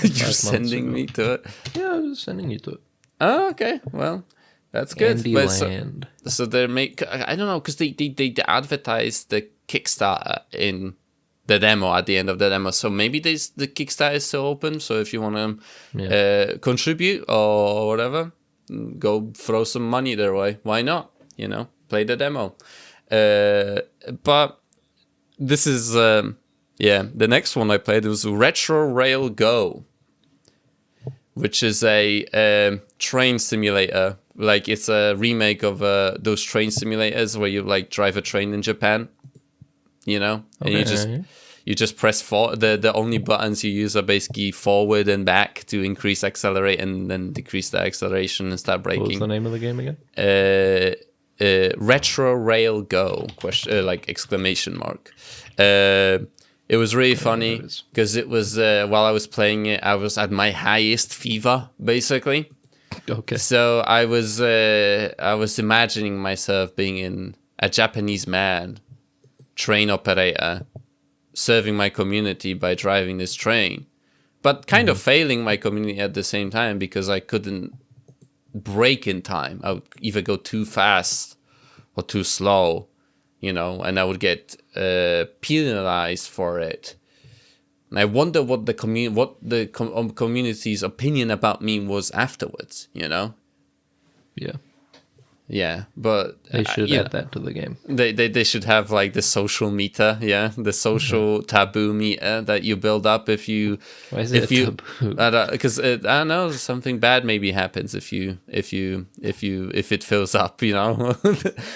You're sending me to it? Yeah, I was sending you to it. Oh, okay. Well, that's good. Andyland. So they I don't know, because they advertised the Kickstarter in the demo at the end of the demo. So maybe the Kickstarter is still open. So if you want to contribute or whatever, go throw some money their way. Why not? You know, play the demo. But this is the next one I played was Retro Rail Go, which is a train simulator. Like, it's a remake of those train simulators where you like drive a train in Japan, you know, and you just press forward. The only buttons you use are basically forward and back to increase accelerate and then decrease the acceleration and start braking. What was the name of the game again? Retro Rail Go ? It was really funny because it was while I was playing it, I was at my highest fever, basically. Okay. So I was imagining myself being a Japanese man, train operator, serving my community by driving this train, but kind of failing my community at the same time because I couldn't brake in time. I would either go too fast or too slow, you know, and I would get penalized for it. And I wonder what the community's opinion about me was afterwards, you know? Yeah, but they should add that to the game. They should have like the social meter, the social taboo meter that you build up if you. Why is it taboo? Because I don't know, something bad maybe happens if it fills up, you know.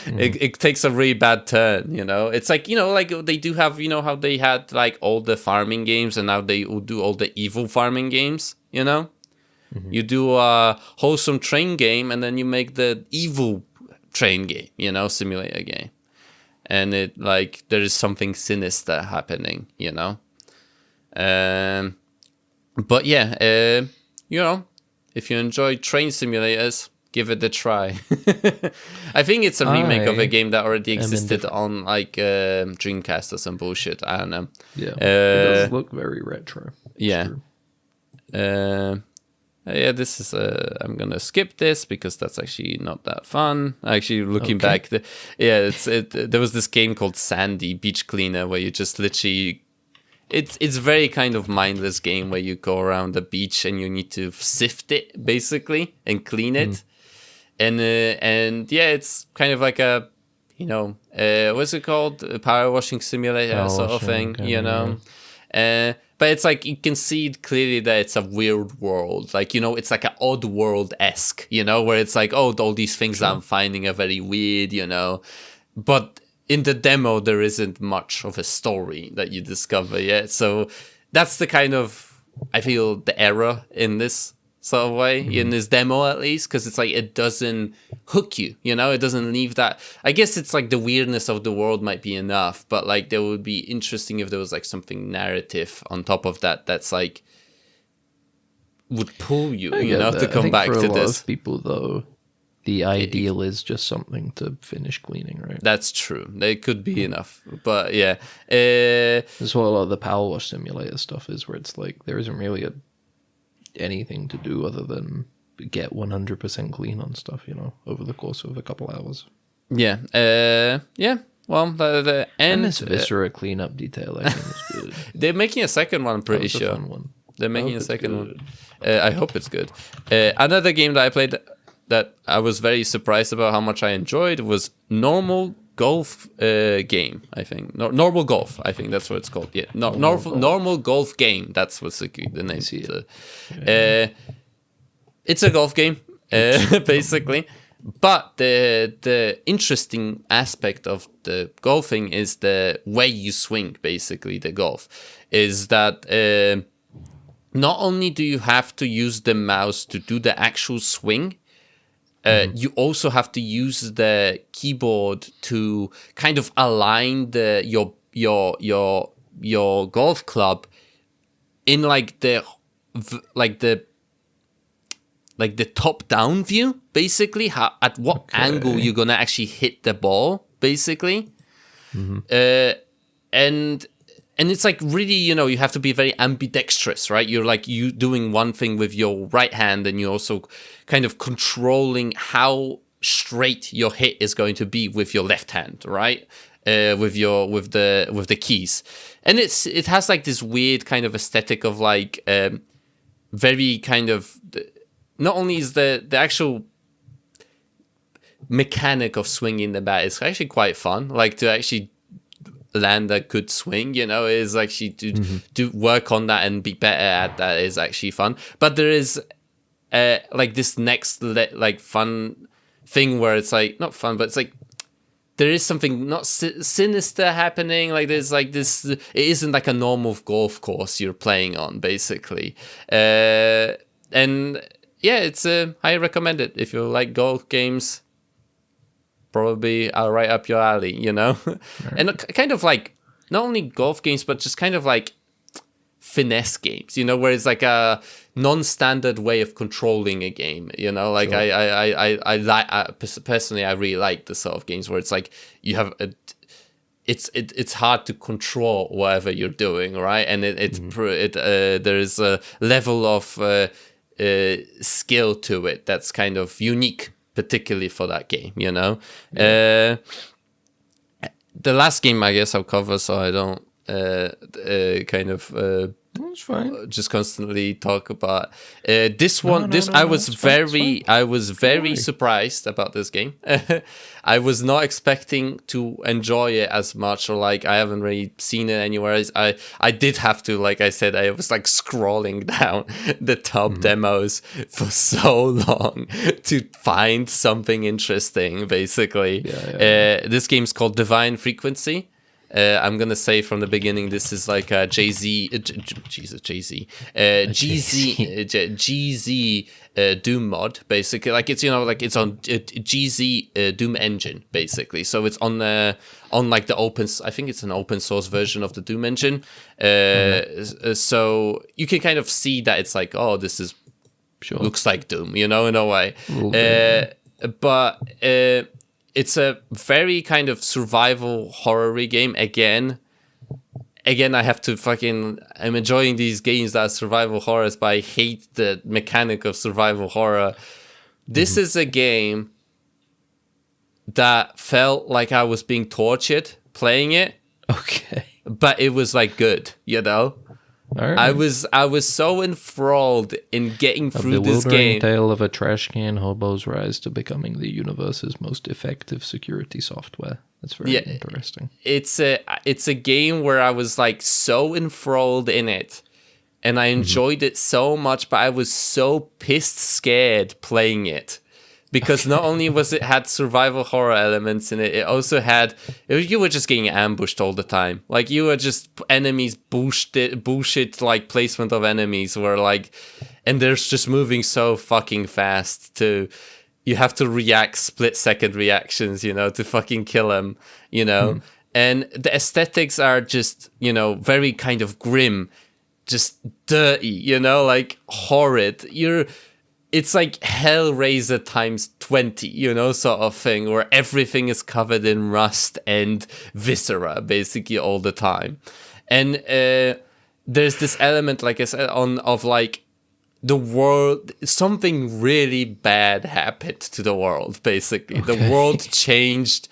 It takes a really bad turn, you know. It's like, you know, like they do have, you know, how they had like all the farming games and now they will do all the evil farming games, you know. You do a wholesome train game, and then you make the evil train game, you know, simulator game. And it, like, there is something sinister happening, you know. But yeah, you know, if you enjoy train simulators, give it a try. I think it's a remake of a game that already existed on, like, Dreamcast or some bullshit. I don't know. Yeah, it does look very retro. Yeah. Yeah, this is. I'm gonna skip this because that's actually not that fun. Actually, looking back, there was this game called Sandy Beach Cleaner where you just literally. It's very kind of mindless game where you go around the beach and you need to sift it basically and clean it, and yeah, it's kind of like a, you know, what's it called? A power washing simulator sort of thing, you know. But it's like you can see clearly that it's a weird world. Like, you know, it's like an odd world-esque, you know, where it's like, oh, all these things I'm finding are very weird, you know. But in the demo, there isn't much of a story that you discover yet. So that's the kind of, I feel, the error in this sort of way, in this demo at least, because it's like it doesn't hook you, you know, it doesn't leave that. I guess it's like the weirdness of the world might be enough, but like there would be interesting if there was like something narrative on top of that that's like would pull you, you know, to come back to this. For a lot of people though, the ideal is just something to finish cleaning, right? That's true. They could be enough, but yeah. That's what a lot of the Power Wash Simulator stuff is, where it's like there isn't really anything to do other than get 100% clean on stuff, you know, over the course of a couple hours. Yeah. Yeah. Well, the end. And this Viscera cleanup detail, I think, is good. They're making a second one, I'm pretty sure. A fun one. They're making a second one. I hope it's good. Another game that I played that I was very surprised about how much I enjoyed was Normal Golf Game, I think. Normal Golf, I think that's what it's called. Yeah, Normal Golf Game. That's what's the name. It's a golf game, basically. But the interesting aspect of the golfing is the way you swing, basically, the golf. Is that not only do you have to use the mouse to do the actual swing, you also have to use the keyboard to kind of align your golf club in like the top down view, basically. At what angle you're gonna actually hit the ball, basically. And it's like really, you know, you have to be very ambidextrous, right? You're like you doing one thing with your right hand, and you're also kind of controlling how straight your hit is going to be with your left hand, right? With the keys, and it has like this weird kind of aesthetic of like very kind of. Not only is the actual mechanic of swinging the bat is actually quite fun, like to actually land a good swing, you know, is actually to do work on that and be better at that is actually fun. But there is like this next like fun thing where it's like not fun, but it's like there is something not sinister happening. Like there's like this, it isn't like a normal golf course you're playing on, basically, and. Yeah, it's I recommend it if you like golf games. Probably right up your alley, you know, and kind of like not only golf games, but just kind of like finesse games, you know, where it's like a non-standard way of controlling a game, you know. Like sure. I like personally, I really like the sort of games where it's like you have it's hard to control whatever you're doing, right? And there is a level of skill to it that's kind of unique, particularly for that game, you know. The last game, I guess, I'll cover, so I don't That's fine. just constantly talk about this one. I was very surprised about this game. I was not expecting to enjoy it as much, or like I haven't really seen it anywhere. I did have to, like I said, I was like scrolling down the top demos for so long to find something interesting. Basically, this game's called Divine Frequency. I'm gonna say from the beginning, this is like a GZ Doom mod, basically. Like it's it's on GZ Doom engine, basically. So it's on like the open. I think it's an open source version of the Doom engine. So you can kind of see that it's like, oh, this is looks like Doom, in a way. But it's a very kind of survival horror game. Again, I have to I'm enjoying these games that are survival horrors, but I hate the mechanic of survival horror. This is a game that felt like I was being tortured playing it. Okay. But it was like good, All right. I was so enthralled in getting through this game. Tale of a trash can hobo's rise to becoming the universe's most effective security software. That's very interesting. It's a game where I was like so enthralled in it, and I enjoyed it so much, but I was so pissed scared playing it. Because not only had survival horror elements in it, it also had, you were just getting ambushed all the time. Like you were just enemies, bullshit like placement of enemies were like, and they're just moving so fucking fast you have to react split-second reactions, to fucking kill them, And the aesthetics are just, very kind of grim, just dirty, like horrid. It's like Hellraiser times 20, sort of thing, where everything is covered in rust and viscera, basically, all the time. And there's this element, like I said, of like the world, something really bad happened to the world, basically. Okay. The world changed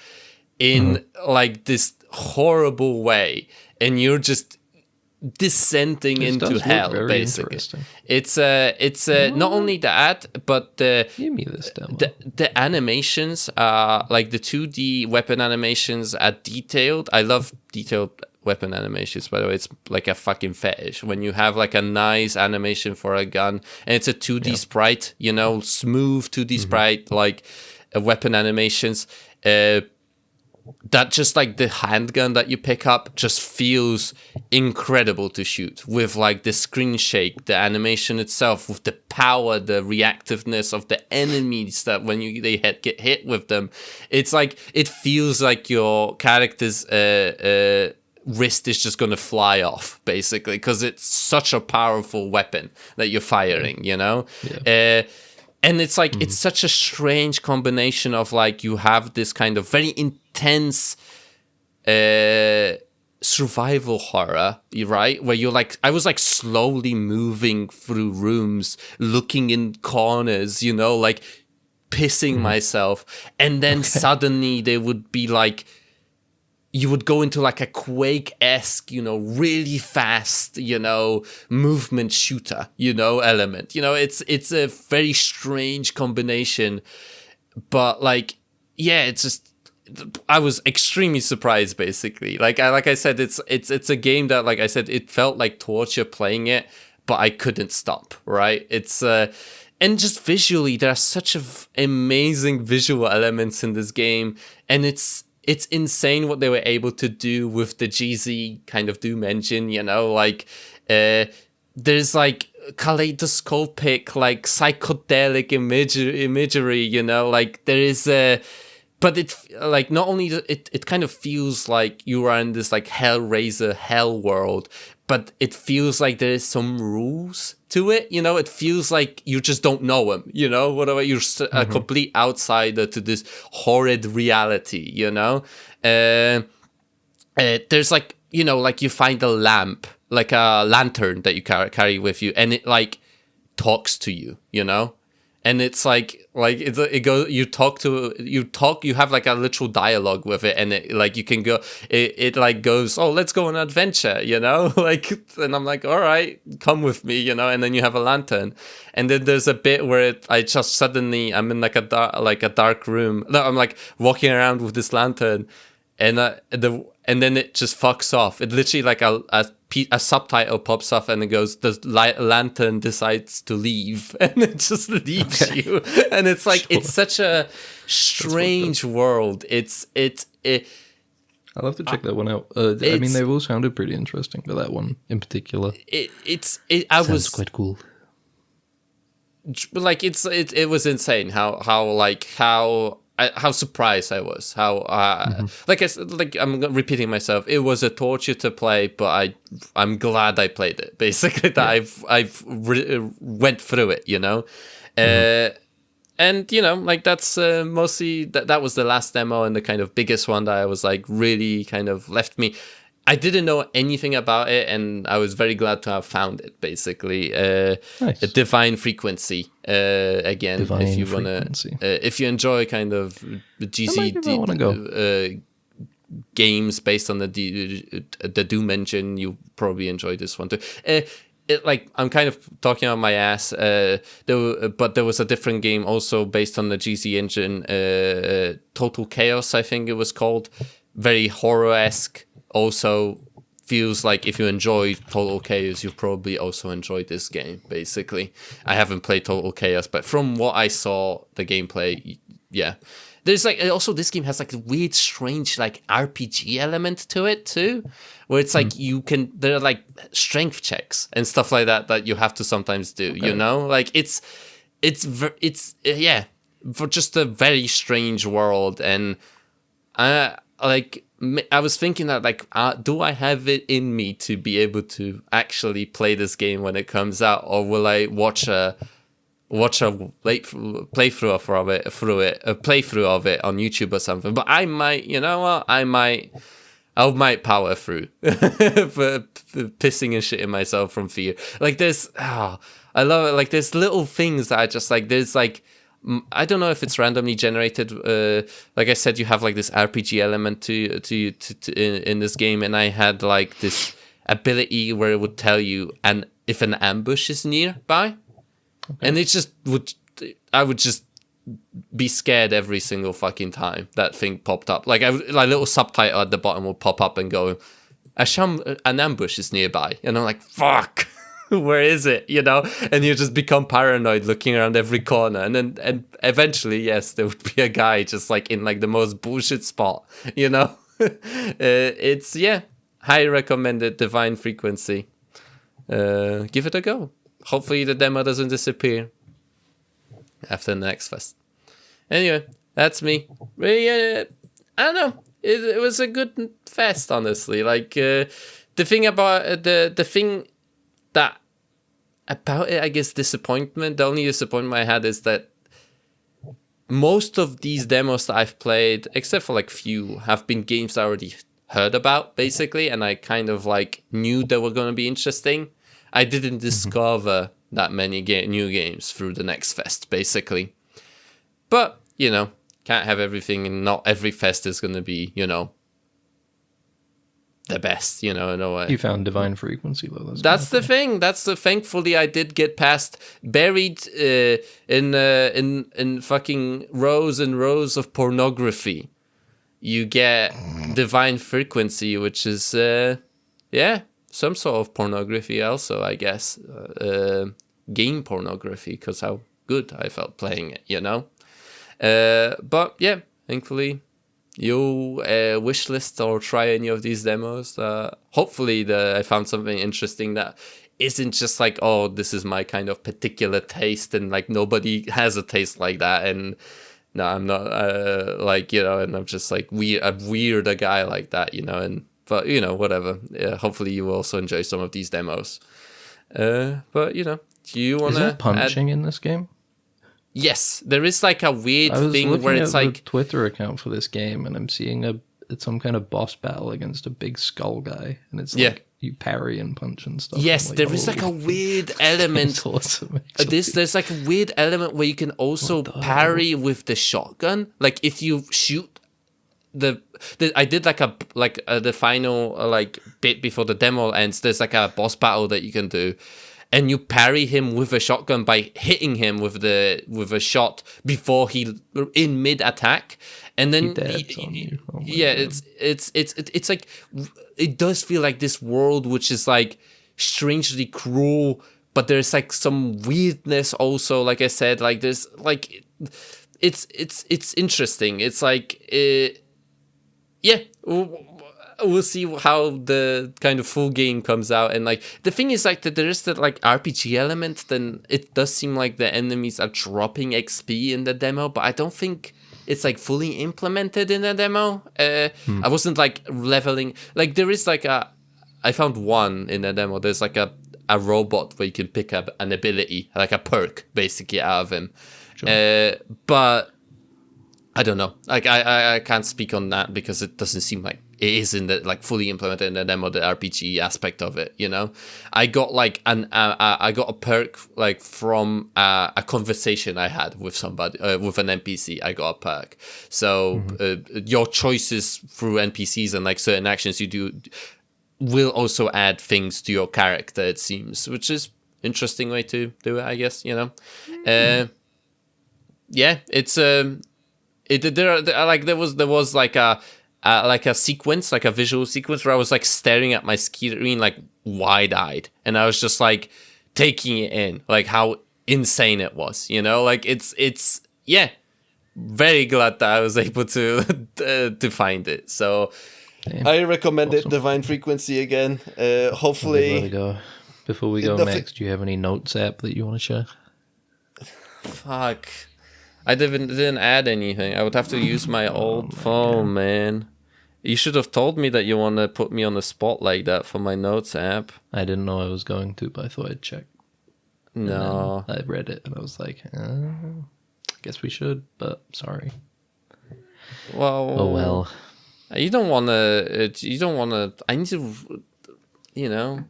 in like this horrible way, and you're just descending into hell, basically. It's not only that, but give me this demo. The animations are like the 2D weapon animations are detailed. I love detailed weapon animations, by the way. It's like a fucking fetish when you have like a nice animation for a gun and it's a 2D sprite, smooth 2D sprite, like weapon animations. That just like the handgun that you pick up just feels incredible to shoot with, like the screen shake, the animation itself, with the power, the reactiveness of the enemies that when they get hit with them, it's like it feels like your character's wrist is just gonna fly off, basically, because it's such a powerful weapon that you're firing, And it's like, it's such a strange combination of like, you have this kind of very intense survival horror, right? Where you're like, I was like slowly moving through rooms, looking in corners, like pissing myself. And then suddenly they would be like, you would go into like a Quake-esque, really fast, movement shooter, element. It's a very strange combination, but like, it's just, I was extremely surprised, basically. Like I said, it's a game that, like I said, it felt like torture playing it, but I couldn't stop, right? It's, and just visually, there are such amazing visual elements in this game, and it's insane what they were able to do with the GZ kind of Doom engine, like there's like kaleidoscopic, like psychedelic imagery, like there is but it like not only it kind of feels like you are in this like Hellraiser hell world, but it feels like there is some rules to it, it feels like you just don't know them, whatever, you're a complete outsider to this horrid reality, there's like, you know, like you find a lamp, like a lantern that you carry with you, and it like talks to you, you know, and it's like it goes, you have like a literal dialogue with it, and it like you can go, it like goes, oh, let's go on an adventure, you know, like, and I'm like, all right, come with me, you know, and then you have a lantern, and then there's a bit where I just suddenly I'm in like a dark room, no, I'm like walking around with this lantern, and then it just fucks off. It literally like a subtitle pops off and it goes, the lantern decides to leave, and it just leaves you. And it's like, it's such a strange world. I'll have to check that one out. I mean, they've all sounded pretty interesting, but that one in particular, sounds quite cool. Like it was insane how surprised I was. Like I said, like I'm repeating myself. It was a torture to play, but I'm glad I played it. Basically, that I've went through it. You know, and you know, like that's mostly that was the last demo and the kind of biggest one that I was like really kind of left me. I didn't know anything about it, and I was very glad to have found it. Basically, nice. A Divine Frequency. Again, Divine if you Frequency. if you enjoy kind of GC games based on the Doom engine, you probably enjoy this one too. Like I'm kind of talking on my ass. But there was a different game also based on the GC engine. Total Chaos, I think it was called. Very horror-esque. Also feels like if you enjoy Total Chaos, you probably also enjoyed this game, basically. I haven't played Total Chaos, but from what I saw, the gameplay, yeah. There's like, also this game has like a weird, strange like RPG element to it too, where it's like there are like strength checks and stuff like that you have to sometimes do, you know? Like it's for just a very strange world. And I was thinking that, like, do I have it in me to be able to actually play this game when it comes out, or will I watch a playthrough of it on YouTube or something? But I might, you know what? I might power through for pissing and shitting myself from fear. Like I love it. Like there's little things that I just like. There's like, I don't know if it's randomly generated. Like I said, you have like this RPG element to in this game, and I had like this ability where it would tell you if an ambush is nearby, and it just I would just be scared every single fucking time that thing popped up. Like a little subtitle at the bottom will pop up and go, an ambush is nearby, and I'm like, fuck. Where is it? You know, and you just become paranoid, looking around every corner, and eventually, yes, there would be a guy just like in like the most bullshit spot. You know, it's highly recommended. Divine Frequency. Give it a go. Hopefully, the demo doesn't disappear after the next fest. Anyway, that's me. I don't know. It was a good fest, honestly. Like the thing about the thing that about it, I guess, disappointment. The only disappointment I had is that most of these demos that I've played, except for like few, have been games I already heard about, basically, and I kind of like knew they were going to be interesting. I didn't discover that many new games through the next fest, basically. But, you know, can't have everything, and not every fest is going to be, you know, the best, you know, in a way. You found Divine Frequency, though. That's the thing. Thankfully I did get past, buried in fucking rows and rows of pornography. You get Divine Frequency, which is some sort of pornography also, I guess. Game pornography, because how good I felt playing it, you know. But yeah, thankfully you wishlist or try any of these demos. Hopefully I found something interesting that isn't just like, oh, this is my kind of particular taste, and like nobody has a taste like that, and no, I'm not like, you know, and I'm just like a guy like that, you know. And but you know, whatever. Yeah, hopefully you will also enjoy some of these demos. But you know, do you want to? Is there punching in this game? Yes, there is like a weird thing where it's I was like looking at the Twitter account for this game, and I'm seeing a it's some kind of boss battle against a big skull guy, and it's Yeah. like you parry and punch and stuff. Yes, I'm there is like a weird element. It's awesome, actually. There's like a weird element where you can also parry with the shotgun. Like if you shoot I did the final like bit before the demo ends. There's like a boss battle that you can do, and you parry him with a shotgun by hitting him with a shot before he in mid attack, and then it's like it does feel like this world which is like strangely cruel, but there's like some weirdness also. Like I said, like there's like it's interesting. It's like yeah. We'll see how the kind of full game comes out, and like the thing is like that there is that like RPG element. Then it does seem like the enemies are dropping XP in the demo, but I don't think it's like fully implemented in the demo. I wasn't like leveling. Like there is like I found one in the demo. There's like a robot where you can pick up an ability, like a perk, basically out of him. Sure. But I don't know. Like I can't speak on that because it doesn't seem like it is in the like fully implemented in the demo, the RPG aspect of it. You know, I got like I got a perk like from a conversation I had with somebody with an NPC. I got a perk. So your choices through NPCs and like certain actions you do will also add things to your character. It seems, which is interesting way to do it, I guess. You know, yeah, it's there was like a sequence, like a visual sequence where I was like staring at my screen like wide-eyed, and I was just like taking it in, like how insane it was, you know? Like it's yeah, very glad that I was able to find it. So Damn. I recommend Awesome. it, Divine Frequency again. Hopefully before we go next, do you have any notes app that you want to share? Fuck. I didn't add anything. I would have to use my old phone, man. You should have told me that you want to put me on the spot like that for my notes app. I didn't know I was going to, but I thought I'd check. No. I read it and I was like, I guess we should, but sorry. Well. Oh well. You don't want to. I need to. You know.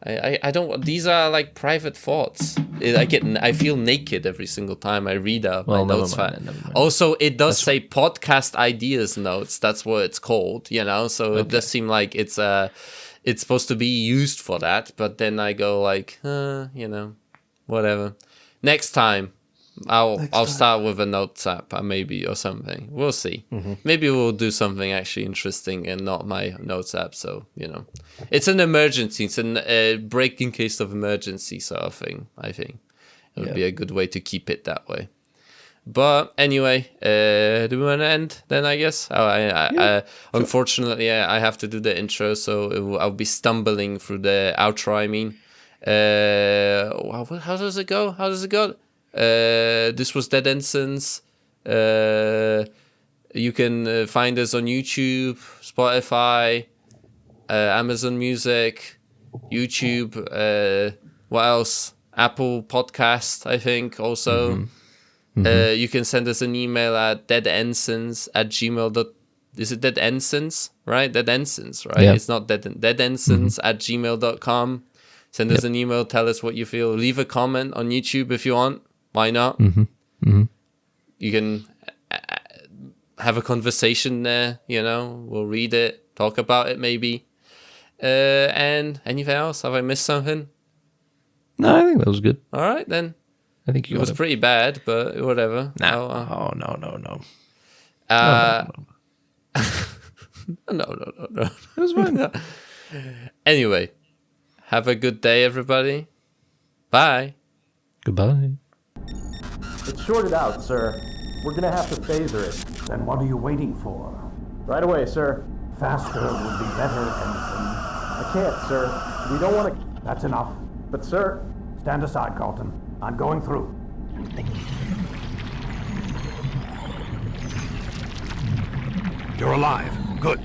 I don't. These are like private thoughts. I feel naked every single time I read out my notes. Never mind. Also, it does say podcast ideas notes. That's what it's called. You know, so it does seem like it's supposed to be used for that. But then I go like, you know, whatever. Next time, I'll start with a notes app, maybe, or something. We'll see. Maybe we'll do something actually interesting and not my notes app. So, you know, it's an emergency. It's a break in case of emergency sort of thing. I think it would be a good way to keep it that way. But anyway, do we want to end then, I guess? Unfortunately, I have to do the intro, so I'll be stumbling through the outro, I mean. How does it go? This was Dead Ensigns. You can find us on YouTube, Spotify, Amazon Music, YouTube. What else? Apple Podcast, I think, also. You can send us an email at deadensigns@gmail.com. Is it Dead Ensigns? Right? Dead Ensigns, right? Yeah. It's not deadensigns@gmail.com. Send us an email. Tell us what you feel. Leave a comment on YouTube if you want. Why not? You can have a conversation there, you know. We'll read it, talk about it maybe. And anything else? Have I missed something? No, I think that was good. All right, then. I think it was pretty bad, but whatever. No. No. It was fine. Anyway, have a good day, everybody. Bye. Goodbye. It's shorted out, sir. We're gonna have to phaser it. Then what are you waiting for? Right away, sir. Faster would be better, Ensign. I can't, sir. We don't want to... That's enough. But, sir... Stand aside, Carlton. I'm going through. You're alive. Good.